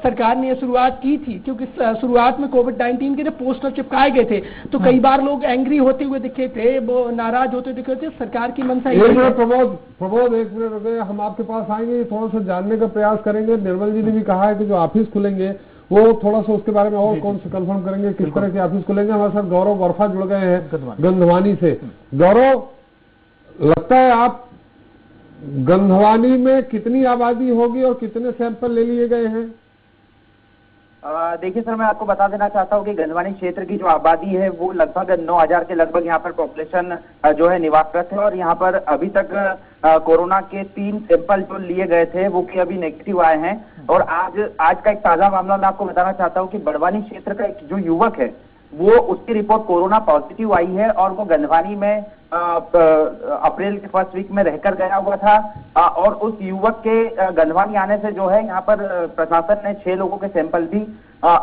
Speaker 8: सरकार ने शुरुआत की थी, क्योंकि शुरुआत में कोविड-19 के जब पोस्टर चिपकाए गए थे तो कई बार लोग एंग्री होते हुए दिखे थे, वो नाराज होते दिखे थे। सरकार की मंशा
Speaker 2: प्रमोद एक मिनट रुके, हम आपके पास आएंगे, थोड़ा सा जानने का प्रयास करेंगे। निर्मल जी ने भी कहा है कि जो ऑफिस खुलेंगे वो थोड़ा सा उसके बारे में और कौन से कंफर्म करेंगे, किस तरह के ऑफिस खुलेंगे। हमारे साथ गौरव गोरफा जुड़ गए हैं गंधवानी से। गौरव, लगता है आप गंधवानी में कितनी आबादी होगी और कितने सैंपल ले लिए गए हैं?
Speaker 9: देखिए सर, मैं आपको बता देना चाहता हूँ कि गंजवानी क्षेत्र की जो आबादी है वो लगभग 9,000 के लगभग यहाँ पर पॉपुलेशन जो है निवासरत है। और यहाँ पर अभी तक कोरोना के 3 सैंपल जो लिए गए थे वो कि अभी नेगेटिव आए हैं। और आज का एक ताजा मामला मैं आपको बताना चाहता हूँ कि बड़वानी क्षेत्र का एक जो युवक है वो उसकी रिपोर्ट कोरोना पॉजिटिव आई है और वो गंजवानी में अप्रैल के फर्स्ट वीक में रहकर गया हुआ था। और उस युवक के गंजवानी आने से जो है यहाँ पर प्रशासन ने 6 लोगों के सैंपल भी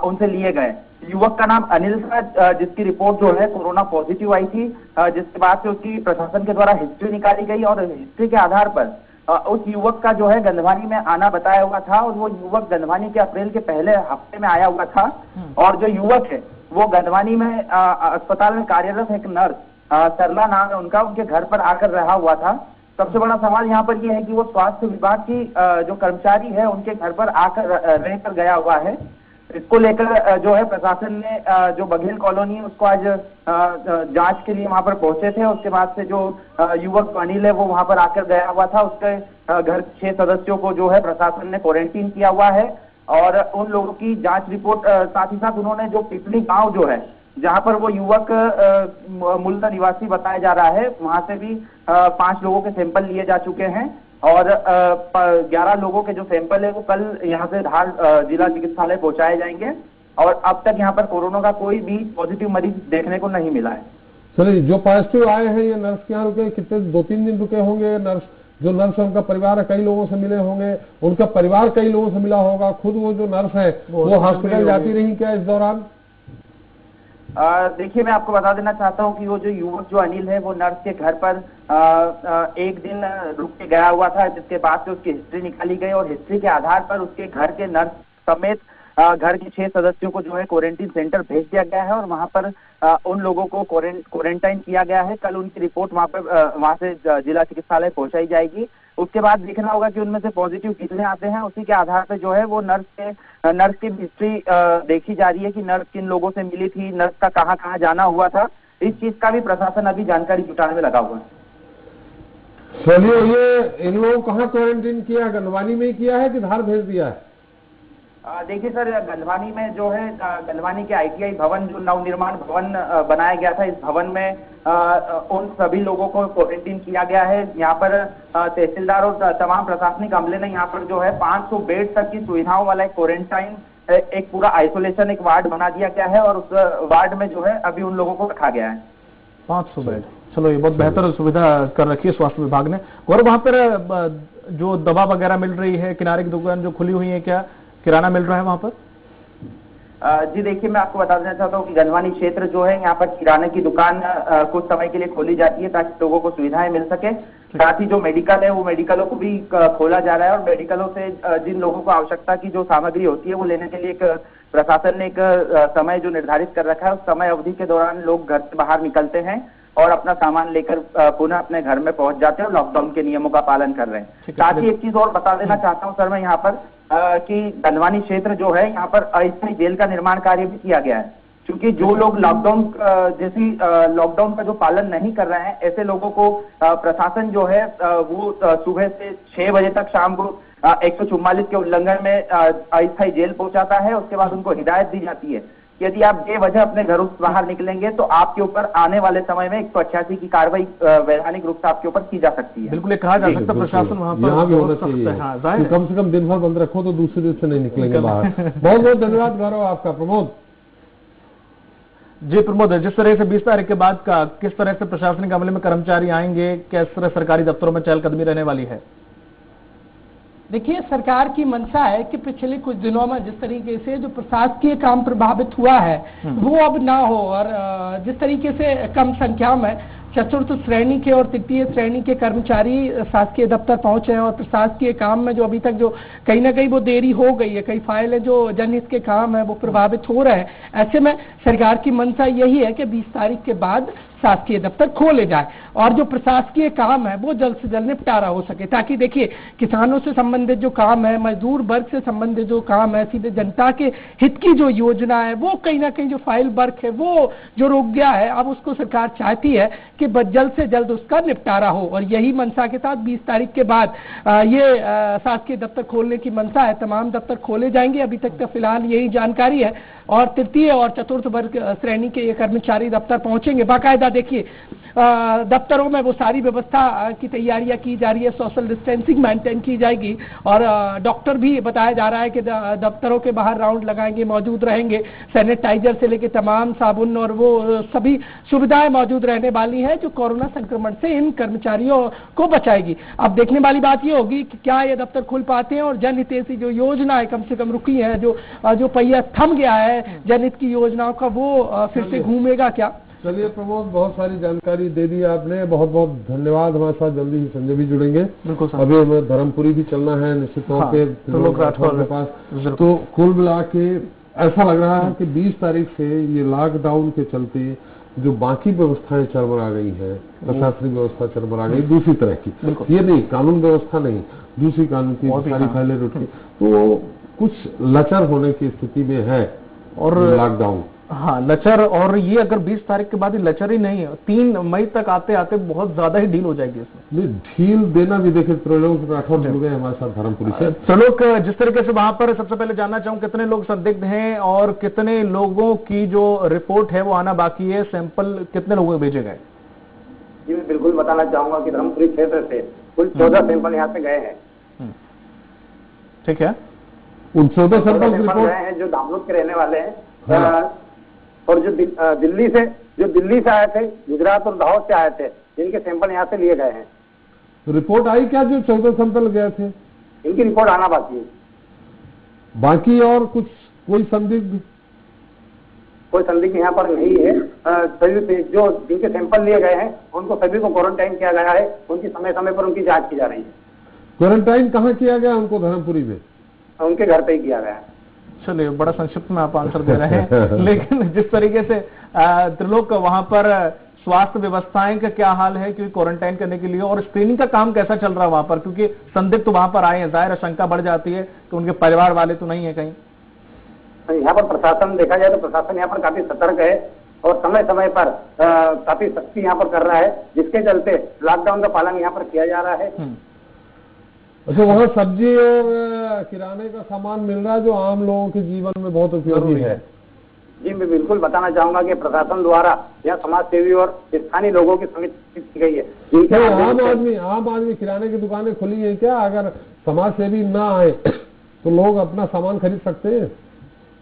Speaker 9: उनसे लिए गए। युवक का नाम अनिल था, जिसकी रिपोर्ट जो है कोरोना पॉजिटिव आई थी, जिसके बाद से उसकी प्रशासन के द्वारा हिस्ट्री निकाली गई और हिस्ट्री के आधार पर उस युवक का जो है गंजवानी में आना बताया हुआ था। और वो युवक गंजवानी के अप्रैल के पहले हफ्ते में आया हुआ था। और जो युवक है वो गंजवानी में अस्पताल में कार्यरत एक नर्स, सरला नाम है उनका, उनके घर पर आकर रहा हुआ था। सबसे बड़ा सवाल यहाँ पर यह है कि वो स्वास्थ्य विभाग की जो कर्मचारी है उनके घर पर आकर रहकर गया हुआ है। इसको लेकर जो है प्रशासन ने जो बघेल कॉलोनी है उसको आज जांच के लिए वहां पर पहुंचे थे। उसके बाद से जो युवक अनिल है वो वहां पर आकर गया हुआ था। उसके घर 6 सदस्यों को जो है प्रशासन ने क्वारंटीन किया हुआ है। और उन लोगों की जांच रिपोर्ट, साथ ही साथ उन्होंने जो पिपली गांव जो है जहां पर वो युवक मूलतः निवासी बताया जा रहा है, वहां से भी 5 लोगों के सैंपल लिए जा चुके हैं। और 11 लोगों के जो सैंपल है वो कल यहाँ से धार जिला चिकित्सालय पहुंचाए जाएंगे। और अब तक यहाँ पर कोरोना का कोई भी पॉजिटिव मरीज देखने को नहीं मिला है।
Speaker 2: चलिए, जो पॉजिटिव आए हैं ये नर्स के यहाँ रुके कितने, 2-3 दिन रुके होंगे? नर्स जो नर्स है उनका परिवार कई लोगों से मिले होंगे, उनका परिवार कई लोगों से मिला होगा, खुद वो जो नर्स है वो हॉस्पिटल जाती रही क्या इस दौरान?
Speaker 9: देखिए, मैं आपको बता देना चाहता हूं कि वो जो युवक जो अनिल है वो नर्स के घर पर एक दिन रुक के गया हुआ था, जिसके बाद से उसकी हिस्ट्री निकाली गई। और हिस्ट्री के आधार पर उसके घर के नर्स समेत घर के 6 सदस्यों को जो है क्वारंटीन सेंटर भेज दिया गया है और वहां पर उन लोगों को क्वारंटाइन किया गया है। कल उनकी रिपोर्ट वहां से जिला चिकित्सालय पहुंचाई जाएगी। उसके बाद देखना होगा कि उनमें से पॉजिटिव कितने आते हैं। उसी के आधार पर जो है वो नर्स की हिस्ट्री देखी जा रही है कि नर्स किन लोगों से मिली थी, नर्स का कहाँ कहाँ जाना हुआ था। इस चीज का भी प्रशासन अभी जानकारी जुटाने में लगा हुआ है।
Speaker 2: चलिए, ये इन लोगों को कहाँ क्वारंटीन किया? गंजवानी में ही किया है कि धार भेज दिया है?
Speaker 9: देखिए सर, गंजवानी में जो है गंजवानी के ITI भवन जो नवनिर्माण भवन बनाया गया था, इस भवन में उन सभी लोगों को क्वारंटीन किया गया है। यहाँ पर तहसीलदार और तमाम प्रशासनिक अमले ने यहाँ पर जो है 500 बेड तक की सुविधाओं वाला एक क्वारंटाइन, एक पूरा आइसोलेशन एक वार्ड बना दिया गया है। और उस वार्ड में जो है अभी उन लोगों को रखा गया है
Speaker 1: 500 बेड। चलो, ये बहुत बेहतर सुविधा कर रखी है स्वास्थ्य विभाग ने। और वहां पर जो दवा वगैरह मिल रही है, किनारे की दुकान जो खुली हुई है, क्या किराना मिल रहा है वहां पर?
Speaker 9: जी देखिए, मैं आपको बता देना चाहता हूँ कि गंजवानी क्षेत्र जो है यहाँ पर किराने की दुकान कुछ समय के लिए खोली जाती है ताकि लोगों को सुविधाएं मिल सके। साथ ही जो मेडिकल है वो मेडिकलों को भी खोला जा रहा है। और मेडिकलों से जिन लोगों को आवश्यकता की जो सामग्री होती है वो लेने के लिए एक प्रशासन ने एक समय जो निर्धारित कर रखा है, उस समय अवधि के दौरान लोग घर से बाहर निकलते हैं और अपना सामान लेकर पुनः अपने घर में पहुंच जाते हैं और लॉकडाउन के नियमों का पालन कर रहे हैं। साथ ही एक चीज और बता देना चाहता हूं सर मैं यहाँ पर कि गंजवानी क्षेत्र जो है यहाँ पर अस्थायी जेल का निर्माण कार्य भी किया गया है। क्योंकि जो लोग लॉकडाउन का जो पालन नहीं कर रहे हैं, ऐसे लोगों को प्रशासन जो है वो सुबह से 6 बजे तक शाम को 144 के उल्लंघन में अस्थायी जेल पहुंचाता है। उसके बाद उनको हिदायत दी जाती है कि यदि आप बेवजह अपने घरों से बाहर निकलेंगे तो आपके ऊपर आने वाले समय में 188 की कार्रवाई वैधानिक रूप से आपके ऊपर की जा सकती है।
Speaker 1: बिल्कुल, कहा जा सकता है प्रशासन वहां पर
Speaker 2: भी होना चाहिए। कम से कम दिन भर बंद रखो तो दूसरे दिन से नहीं निकलेंगे बाहर। बहुत बहुत धन्यवाद गौरव आपका। प्रमोद
Speaker 1: जी, प्रमोद, जिस तरह से 20 तारीख के बाद का किस तरह से प्रशासनिक अमले में कर्मचारी आएंगे, किस तरह सरकारी दफ्तरों में चहलकदमी रहने वाली है?
Speaker 8: देखिए, सरकार की मंशा है कि पिछले कुछ दिनों में जिस तरीके से जो प्रशासकीय काम प्रभावित हुआ है वो अब ना हो। और जिस तरीके से कम संख्या में चतुर्थ श्रेणी के और तृतीय श्रेणी के कर्मचारी शासकीय दफ्तर पहुंचे हैं और प्रशासकीय काम में जो अभी तक जो कहीं ना कहीं वो देरी हो गई है, कई फाइलें जो जनहित के काम है वो प्रभावित हो रहे हैं। ऐसे में सरकार की मंशा यही है कि 20 तारीख के बाद शासकीय दफ्तर खोले जाए और जो प्रशासकीय काम है वो जल्द से जल्द निपटारा हो सके, ताकि देखिए किसानों से संबंधित जो काम है, मजदूर वर्ग से संबंधित जो काम है, सीधे जनता के हित की जो योजना है, वो कहीं ना कहीं जो फाइल वर्क है वो जो रुक गया है, अब उसको सरकार चाहती है कि जल्द से जल्द उसका निपटारा हो। और यही मंशा के साथ 20 तारीख के बाद ये शासकीय दफ्तर खोलने की मंशा है। तमाम दफ्तर खोले जाएंगे, अभी तक तो फिलहाल यही जानकारी है। और तृतीय और चतुर्थ वर्ग श्रेणी के ये कर्मचारी दफ्तर पहुंचेंगे। बाकायदा देखिए दफ्तरों में वो सारी व्यवस्था की तैयारियां की जा रही है, सोशल डिस्टेंसिंग मेंटेन की जाएगी और डॉक्टर भी बताया जा रहा है कि दफ्तरों के बाहर राउंड लगाएंगे, मौजूद रहेंगे। सैनिटाइजर से लेकर तमाम साबुन और वो सभी सुविधाएं मौजूद रहने वाली है जो कोरोना संक्रमण से इन कर्मचारियों को बचाएगी। अब देखने वाली बात ये होगी कि क्या ये दफ्तर खुल पाते हैं और जनहितैषी जो योजना है कम से कम रुकी है, जो पहिया थम गया है जनहित की योजनाओं का, वो फिर से घूमेगा क्या।
Speaker 2: चलिए प्रमोद, बहुत सारी जानकारी दे दी आपने, बहुत बहुत धन्यवाद। हमारे साथ जल्दी ही संजय भी जुड़ेंगे।
Speaker 1: बिल्कुल,
Speaker 2: अभी हमें धर्मपुरी भी चलना है निश्चित तौर पे
Speaker 1: त्रिलोक राठौर
Speaker 2: के पास। तो कुल मिला के ऐसा लग रहा है कि 20 तारीख से ये लॉकडाउन के चलते जो बाकी व्यवस्थाएं चरमरा गई है, प्रशासनिक व्यवस्था चरमरा गई दूसरी तरह की, ये नहीं कानून व्यवस्था नहीं, दूसरी कानून की सारी फाइलें रुकी, तो कुछ लचर होने की स्थिति में है और लॉकडाउन।
Speaker 1: हाँ, लचर। और ये अगर 20 तारीख के बाद ही लचर ही नहीं है, 3 मई तक आते आते बहुत ज्यादा ही ढील हो जाएगी इसमें।
Speaker 2: ढील देना भी देखिए, त्रिलोक राठौर जुड़ गए हमारे साथ धर्मपुरी से।
Speaker 1: त्रिलोक, जिस तरीके से वहां पर सबसे पहले जानना चाहूँ कितने लोग संदिग्ध हैं और कितने लोगों की जो रिपोर्ट है वो आना बाकी है, सैंपल कितने लोगों को भेजे गए?
Speaker 5: जी मैं बिल्कुल बताना चाहूंगा कि धर्मपुरी क्षेत्र से कुल 14 सैंपल यहाँ से गए हैं।
Speaker 1: ठीक है,
Speaker 2: उन 14 सैंपल रिपोर्ट
Speaker 5: गए हैं जो दामोद के रहने वाले हैं और जो दिल्ली से आए थे, गुजरात और दाहोद से आए थे, जिनके सैंपल यहाँ से लिए गए हैं।
Speaker 2: तो रिपोर्ट आई क्या जो 14 सैंपल गए थे?
Speaker 5: इनकी रिपोर्ट आना बाकी है।
Speaker 2: बाकी और कुछ कोई संदिग्ध
Speaker 5: यहाँ पर नहीं है। सभी जो जिनके सैंपल लिए गए हैं उनको सभी को क्वारंटाइन किया गया है, उनकी समय समय पर उनकी जांच की जा रही है।
Speaker 2: क्वारंटाइन कहाँ किया गया उनको? धर्मपुरी में,
Speaker 5: उनके घर पे ही किया गया है।
Speaker 1: चलिए, बड़ा संक्षिप्त में आप आंसर दे रहे हैं लेकिन जिस तरीके से त्रिलोक वहां पर स्वास्थ्य व्यवस्थाएं का क्या हाल है, क्योंकि क्वारंटाइन करने के लिए और स्क्रीनिंग का काम कैसा चल रहा है वहां पर, क्योंकि संदिग्ध तो वहां पर आए हैं, जाहिर शंका बढ़ जाती है कि उनके परिवार वाले तो नहीं है कहीं।
Speaker 5: यहाँ पर प्रशासन देखा जाए तो प्रशासन यहाँ पर काफी सतर्क है और समय समय पर काफी सख्ती यहाँ पर कर रहा है, जिसके चलते लॉकडाउन का पालन यहाँ पर किया जा रहा है।
Speaker 2: अच्छा, वहाँ सब्जी और किराने का सामान मिल रहा है जो आम लोगों के जीवन में बहुत उपयोगी है।
Speaker 5: जी मैं बिल्कुल बताना चाहूंगा कि प्रशासन द्वारा यहाँ समाज सेवी और स्थानीय लोगों की समिति की गई है।
Speaker 2: आम आदमी किराने की दुकानें खुली है क्या? अगर समाज सेवी ना आए तो लोग अपना सामान खरीद सकते हैं?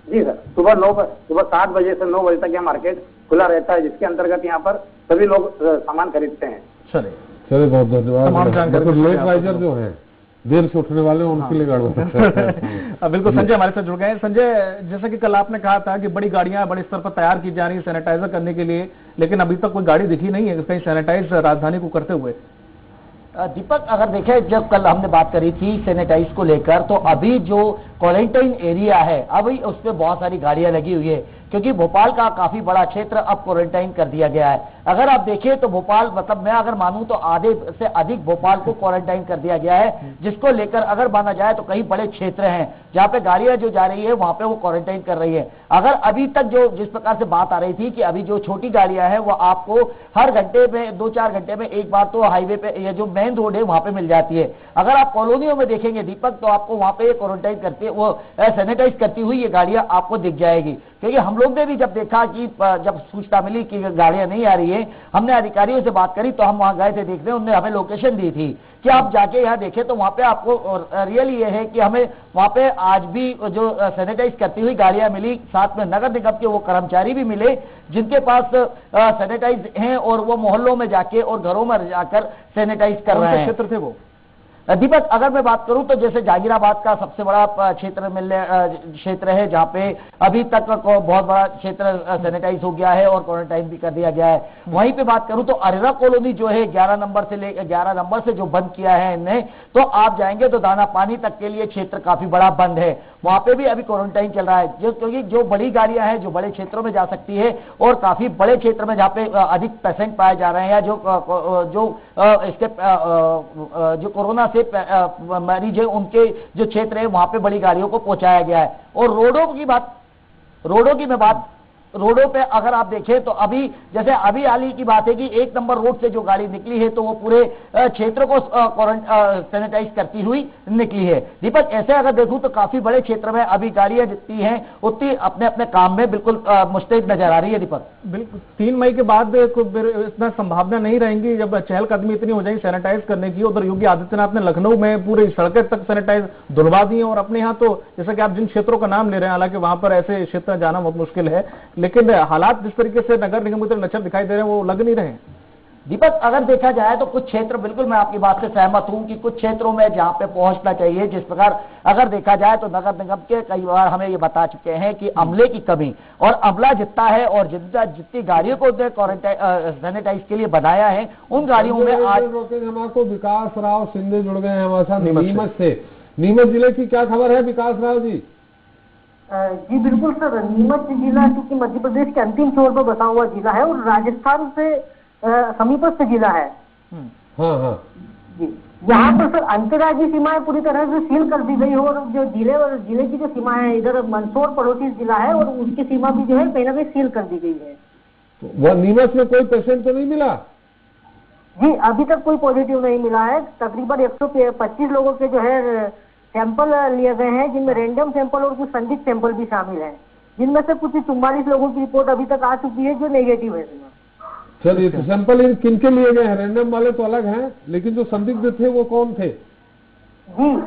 Speaker 5: जी सर, सुबह 7 बजे से 9 बजे तक यह मार्केट खुला रहता है, जिसके अंतर्गत यहाँ पर सभी लोग सामान खरीदते हैं।
Speaker 2: चलिए बहुत धन्यवाद। लोग जो है देर से उठने वाले उनके लिए गड़बड़।
Speaker 1: बिल्कुल, संजय हमारे साथ जुड़ गए हैं। संजय, जैसा कि कल आपने कहा था कि बड़ी गाड़ियां बड़े स्तर पर तैयार की जा रही है सैनिटाइजर करने के लिए, लेकिन अभी तक कोई गाड़ी दिखी नहीं है कहीं सैनिटाइज राजधानी को करते हुए।
Speaker 10: दीपक, अगर देखें जब कल हमने बात करी थी सैनिटाइज को लेकर, तो अभी जो क्वारंटाइन एरिया है अभी उस पर बहुत सारी गाड़ियां लगी हुई है, क्योंकि भोपाल का काफी बड़ा क्षेत्र अब क्वारंटाइन कर दिया गया है। अगर आप देखें तो भोपाल, मतलब मैं अगर मानूं तो आधे से अधिक भोपाल को क्वारंटाइन कर दिया गया है, जिसको लेकर अगर माना जाए तो कई बड़े क्षेत्र हैं जहां पे गाड़ियां जो जा रही है वहां पे वो क्वारंटाइन कर रही है। अगर अभी तक जो जिस प्रकार से बात आ रही थी कि अभी जो छोटी गाड़ियां हैं वो आपको हर घंटे में 2-4 घंटे में एक बार तो हाईवे पे या जो मेन रोड है वहां पे मिल जाती है। अगर आप कॉलोनियों में देखेंगे दीपक, तो आपको वहां पे क्वारंटाइन करते वो सैनिटाइज करती हुई ये गाड़ियां आपको दिख जाएगी। क्योंकि हम लोग ने भी जब देखा कि जब सूचना मिली कि गाड़ियां नहीं आ रही है, हमने अधिकारियों से बात करी तो हम वहां गए थे देखने, उन्होंने हमें लोकेशन दी थी कि आप जाके यहाँ देखें तो वहां पे आपको रियली ये है कि हमें वहां पे आज भी जो सैनिटाइज करती हुई गाड़ियां मिली, साथ में नगर निगम के वो कर्मचारी भी मिले जिनके पास सैनिटाइज हैं और वो मोहल्लों में जाके और घरों में जाकर सैनिटाइज कर रहे हैं।
Speaker 1: क्षेत्र थे वो
Speaker 10: दीपक, अगर मैं बात करूं तो जैसे जहांगीराबाद का सबसे बड़ा क्षेत्र है जहां पे अभी तक बहुत बड़ा क्षेत्र सैनिटाइज हो गया है और क्वारंटाइन भी कर दिया गया है। वहीं पे बात करूं तो अरेरा कॉलोनी जो है 11 नंबर से जो बंद किया है इन्हें, तो आप जाएंगे तो दाना पानी तक के लिए क्षेत्र काफी बड़ा बंद है, वहां पे भी अभी क्वारंटाइन चल रहा है। क्योंकि जो बड़ी गाड़ियां हैं जो बड़े क्षेत्रों में जा सकती है और काफी बड़े क्षेत्र में जहां पे अधिक पेशेंट पाए जा रहे हैं या जो कोरोना से मरीज है उनके जो क्षेत्र है वहां पे बड़ी गाड़ियों को पहुंचाया गया है। और रोडों पे अगर आप देखें तो अभी जैसे अभी हाल ही की बात है कि 1 नंबर रोड से जो गाड़ी निकली है तो वो पूरे क्षेत्र को सैनिटाइज करती हुई निकली है। दीपक, ऐसे अगर देखूं तो काफी बड़े क्षेत्र में अभी गाड़ियां जितनी हैं उतनी अपने अपने काम में बिल्कुल मुस्तैद नजर आ रही है। दीपक,
Speaker 1: बिल्कुल 3 मई के बाद इतना संभावना नहीं रहेंगी जब चहलकदमी इतनी हो जाएगी सैनिटाइज करने की। उधर योगी आदित्यनाथ ने लखनऊ में पूरी सड़कें तक सैनिटाइज धुलवा दी और अपने यहाँ तो जैसा कि आप जिन क्षेत्रों का नाम ले रहे हैं, हालांकि वहां पर ऐसे क्षेत्र जाना बहुत मुश्किल है, लेकिन हालात जिस तरीके से नगर निगम की तरफ नजर दिखाई दे रहे हैं वो लग नहीं रहे हैं।
Speaker 10: दीपक, अगर देखा जाए तो कुछ क्षेत्र, बिल्कुल मैं आपकी बात से सहमत हूं कि कुछ क्षेत्रों में जहां पे पहुंचना चाहिए, जिस प्रकार अगर देखा जाए तो नगर निगम के कई बार हमें ये बता चुके हैं कि अमले की कमी, और अमला जितना है और जितनी गाड़ियों को सैनिटाइज के लिए बनाया है उन गाड़ियों में आज
Speaker 2: हमारे विकास राव सिंधे जुड़ गए हैं हमारे साथ नीमच से। नीमच जिले की क्या खबर है विकास राव जी?
Speaker 11: जी बिल्कुल सर, नीमच जिला क्योंकि मध्य प्रदेश के अंतिम छोर पर बसा हुआ जिला है और राजस्थान से समीपस्थ जिला है।
Speaker 2: हाँ
Speaker 11: जी, यहाँ पर सर अंतर्राज्यीय सीमाएं पूरी तरह से सील कर दी गई है और जो जिले की जो सीमा है, इधर मंदसौर पड़ोसी जिला है और उसकी सीमा भी जो है कहीं ना कहीं सील कर दी गई है।
Speaker 2: वह नीमच में कोई पेशेंट तो नहीं मिला?
Speaker 11: जी, अभी तक कोई पॉजिटिव नहीं मिला है। तकरीबन 125 लोगों के जो है सैंपल लिए गए हैं, जिनमें रैंडम सैंपल और कुछ संदिग्ध सैंपल भी शामिल हैं, जिनमें से कुछ 44 लोगों की रिपोर्ट अभी तक आ चुकी है जो नेगेटिव है।
Speaker 2: चलिए, तो सैंपल किनके लिए गए हैं? रैंडम वाले तो अलग हैं, लेकिन जो संदिग्ध थे वो कौन थे?
Speaker 11: जी,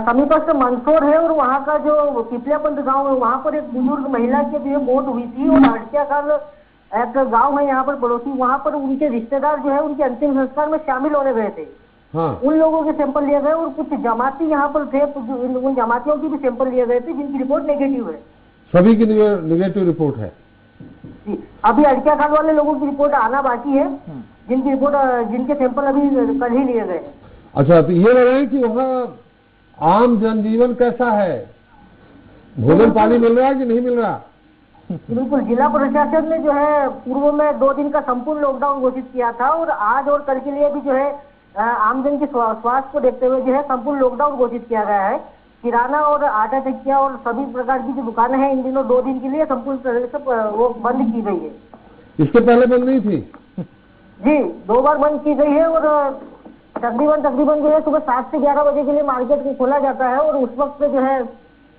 Speaker 11: समीपस्थ मंदसौर है और वहाँ का जो पिपलियापंत गाँव है वहाँ पर एक बुजुर्ग महिला की जो मौत हुई थी और हड़कियाखाल एक गाँव है यहाँ पर पड़ोसी, वहाँ पर उनके रिश्तेदार जो है उनके अंतिम संस्कार में शामिल होने गए थे।
Speaker 2: हाँ।
Speaker 11: उन लोगों के सैंपल लिए गए और कुछ जमाती यहाँ पर थे, उन जमातियों की भी सैंपल लिए गए थे जिनकी रिपोर्ट नेगेटिव है।
Speaker 2: सभी की नेगेटिव रिपोर्ट है?
Speaker 11: जी, अभी अड़किया खाल वाले लोगों की रिपोर्ट आना बाकी है, जिनके सैंपल अभी कल ही लिए गए।
Speaker 2: अच्छा, तो ये बताएं कि वहाँ आम जनजीवन कैसा है? भोजन पानी मिल रहा है कि नहीं मिल रहा?
Speaker 11: बिल्कुल, जिला प्रशासन ने जो है पूर्व में 2 दिन का संपूर्ण लॉकडाउन घोषित किया था और आज और कल के लिए भी जो है आमजन के स्वास्थ्य को देखते हुए जो है संपूर्ण लॉकडाउन घोषित किया गया है। किराना और आटा चक्कियां और सभी प्रकार की जो दुकानें हैं इन दिनों 2 दिन के लिए संपूर्ण तरह से वो बंद की गई है।
Speaker 2: इसके पहले बंद नहीं थी?
Speaker 11: जी, 2 बार बंद की गई है और तकरीबन जो है सुबह 7 से 11 बजे के लिए मार्केट को खोला जाता है और उस वक्त जो है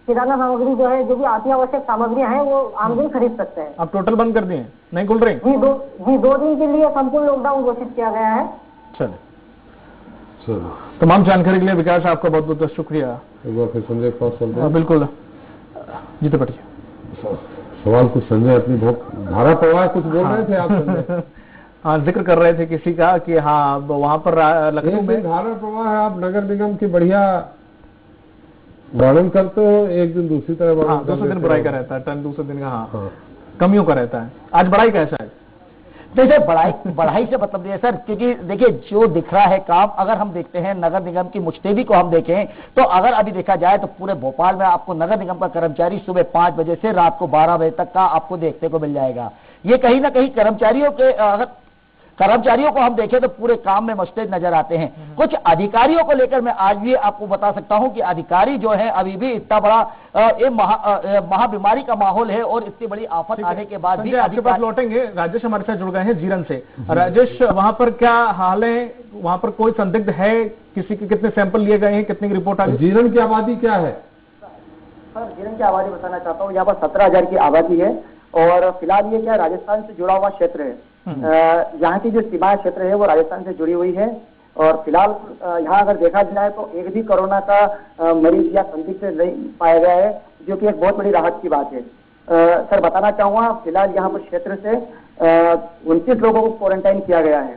Speaker 11: किराना सामग्री जो है जो भी अति आवश्यक सामग्रियां हैं वो आमजन खरीद सकते हैं।
Speaker 1: अब टोटल बंद कर दिए, नहीं खुल रही?
Speaker 11: जी, 2 दिन के लिए संपूर्ण लॉकडाउन घोषित किया गया है।
Speaker 1: चलिए, तमाम जानकारी के लिए विकास आपका बहुत बहुत शुक्रिया।
Speaker 2: एक बार फिर संजय के पास चलते हैं।
Speaker 1: बिल्कुल जीते पटिए।
Speaker 2: सवाल कुछ संजय अपनी बहुत धारा प्रवाह कुछ बोल रहे थे आप संजय?
Speaker 1: हाँ, जिक्र कर रहे थे किसी का कि हाँ वहां पर लखनऊ में
Speaker 2: धारा प्रवाह है। आप नगर निगम की बढ़िया वर्णन करते हो, एक दिन दूसरी तरह
Speaker 1: हाँ, दूसरे दिन बुराई का रहता है, टर्न दूसरे दिन का हाँ कमियों का रहता है। आज बढ़ाई कैसा है?
Speaker 10: देखिए, बढ़ाई से मतलब है सर, क्योंकि देखिए जो दिख रहा है काम, अगर हम देखते हैं नगर निगम की मुश्तैदी को हम देखें तो अगर अभी देखा जाए तो पूरे भोपाल में आपको नगर निगम का कर्मचारी सुबह 5 बजे से रात को 12 बजे तक का आपको देखने को मिल जाएगा। ये कहीं ना कहीं कर्मचारियों को हम देखें तो पूरे काम में मुस्तैद नजर आते हैं। कुछ अधिकारियों को लेकर मैं आज भी आपको बता सकता हूं कि अधिकारी जो है अभी भी इतना बड़ा महाबीमारी का माहौल है और इतनी बड़ी आफत आने के बाद भी
Speaker 1: आपके पास लौटेंगे। राजेश हमारे साथ जुड़ गए हैं जीरन से। राजेश, वहां पर क्या हाल है? वहां पर कोई संदिग्ध है? किसी के कितने सैंपल लिए गए हैं? कितनी की रिपोर्ट आ गई?
Speaker 2: जीरन की आबादी क्या है?
Speaker 6: सर, जीरन की आबादी बताना चाहता हूँ। यहाँ पर 17,000 की आबादी है और फिलहाल ये क्या राजस्थान से जुड़ा हुआ क्षेत्र है। यहाँ की जो सीमा क्षेत्र है वो राजस्थान से जुड़ी हुई है और फिलहाल यहाँ अगर देखा जाए तो एक भी कोरोना का मरीज या संदिग्ध नहीं पाया गया है, जो कि एक बहुत बड़ी राहत की बात है। सर, बताना चाहूँगा फिलहाल यहाँ पर क्षेत्र से 29 लोगों को क्वारंटाइन किया गया है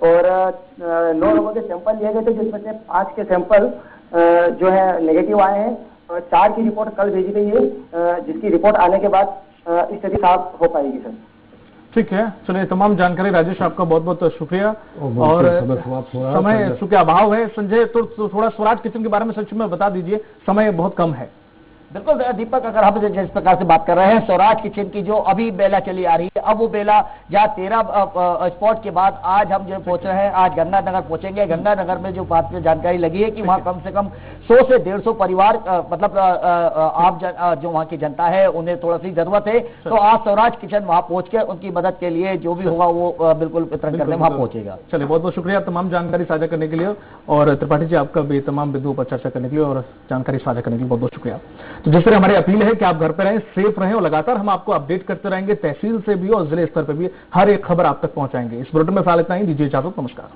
Speaker 5: और 9 लोगों के सैंपल लिए गए थे, जिसमें से 5 के सैंपल जो है नेगेटिव आए हैं और 4 की रिपोर्ट कल भेजी गई है, जिसकी रिपोर्ट आने के बाद स्थिति साफ हो पाएगी सर।
Speaker 1: ठीक है, चलिए तमाम जानकारी राजेश आपका बहुत बहुत शुक्रिया। और समय चूंकि अभाव है संजय, तो थोड़ा स्वराज किचन के बारे में सच में बता दीजिए, समय बहुत कम है।
Speaker 10: बिल्कुल दीपक, अगर हम जिस प्रकार से बात कर रहे हैं स्वराज किचन की जो अभी बेला चली आ रही है, अब वो बेला जहाँ 13 स्पॉट के बाद आज हम जो पहुंच रहे हैं, आज गंगानगर पहुंचेंगे। गंगानगर में जो बात में जानकारी लगी है कि वहाँ कम से कम 100 से 150 परिवार मतलब आप जो वहाँ की जनता है उन्हें थोड़ा सी जरूरत है, तो आज स्वराज किचन वहाँ पहुंच के उनकी मदद के लिए जो भी होगा वो बिल्कुल वितरण करने वहाँ पहुंचेगा।
Speaker 1: चलिए, बहुत बहुत शुक्रिया तमाम जानकारी साझा करने के लिए, और त्रिपाठी जी आपका भी तमाम बिंदुओं पर चर्चा करने के लिए और जानकारी साझा करने के लिए बहुत बहुत शुक्रिया। तो जिस तरह हमारी अपील है कि आप घर पर रहें, सेफ रहें, और लगातार हम आपको अपडेट करते रहेंगे, तहसील से भी और जिले स्तर पर भी हर एक खबर आप तक पहुंचाएंगे। इस बुलेटिन में फिलहाल इतना ही, दीजिए इजाजत, नमस्कार।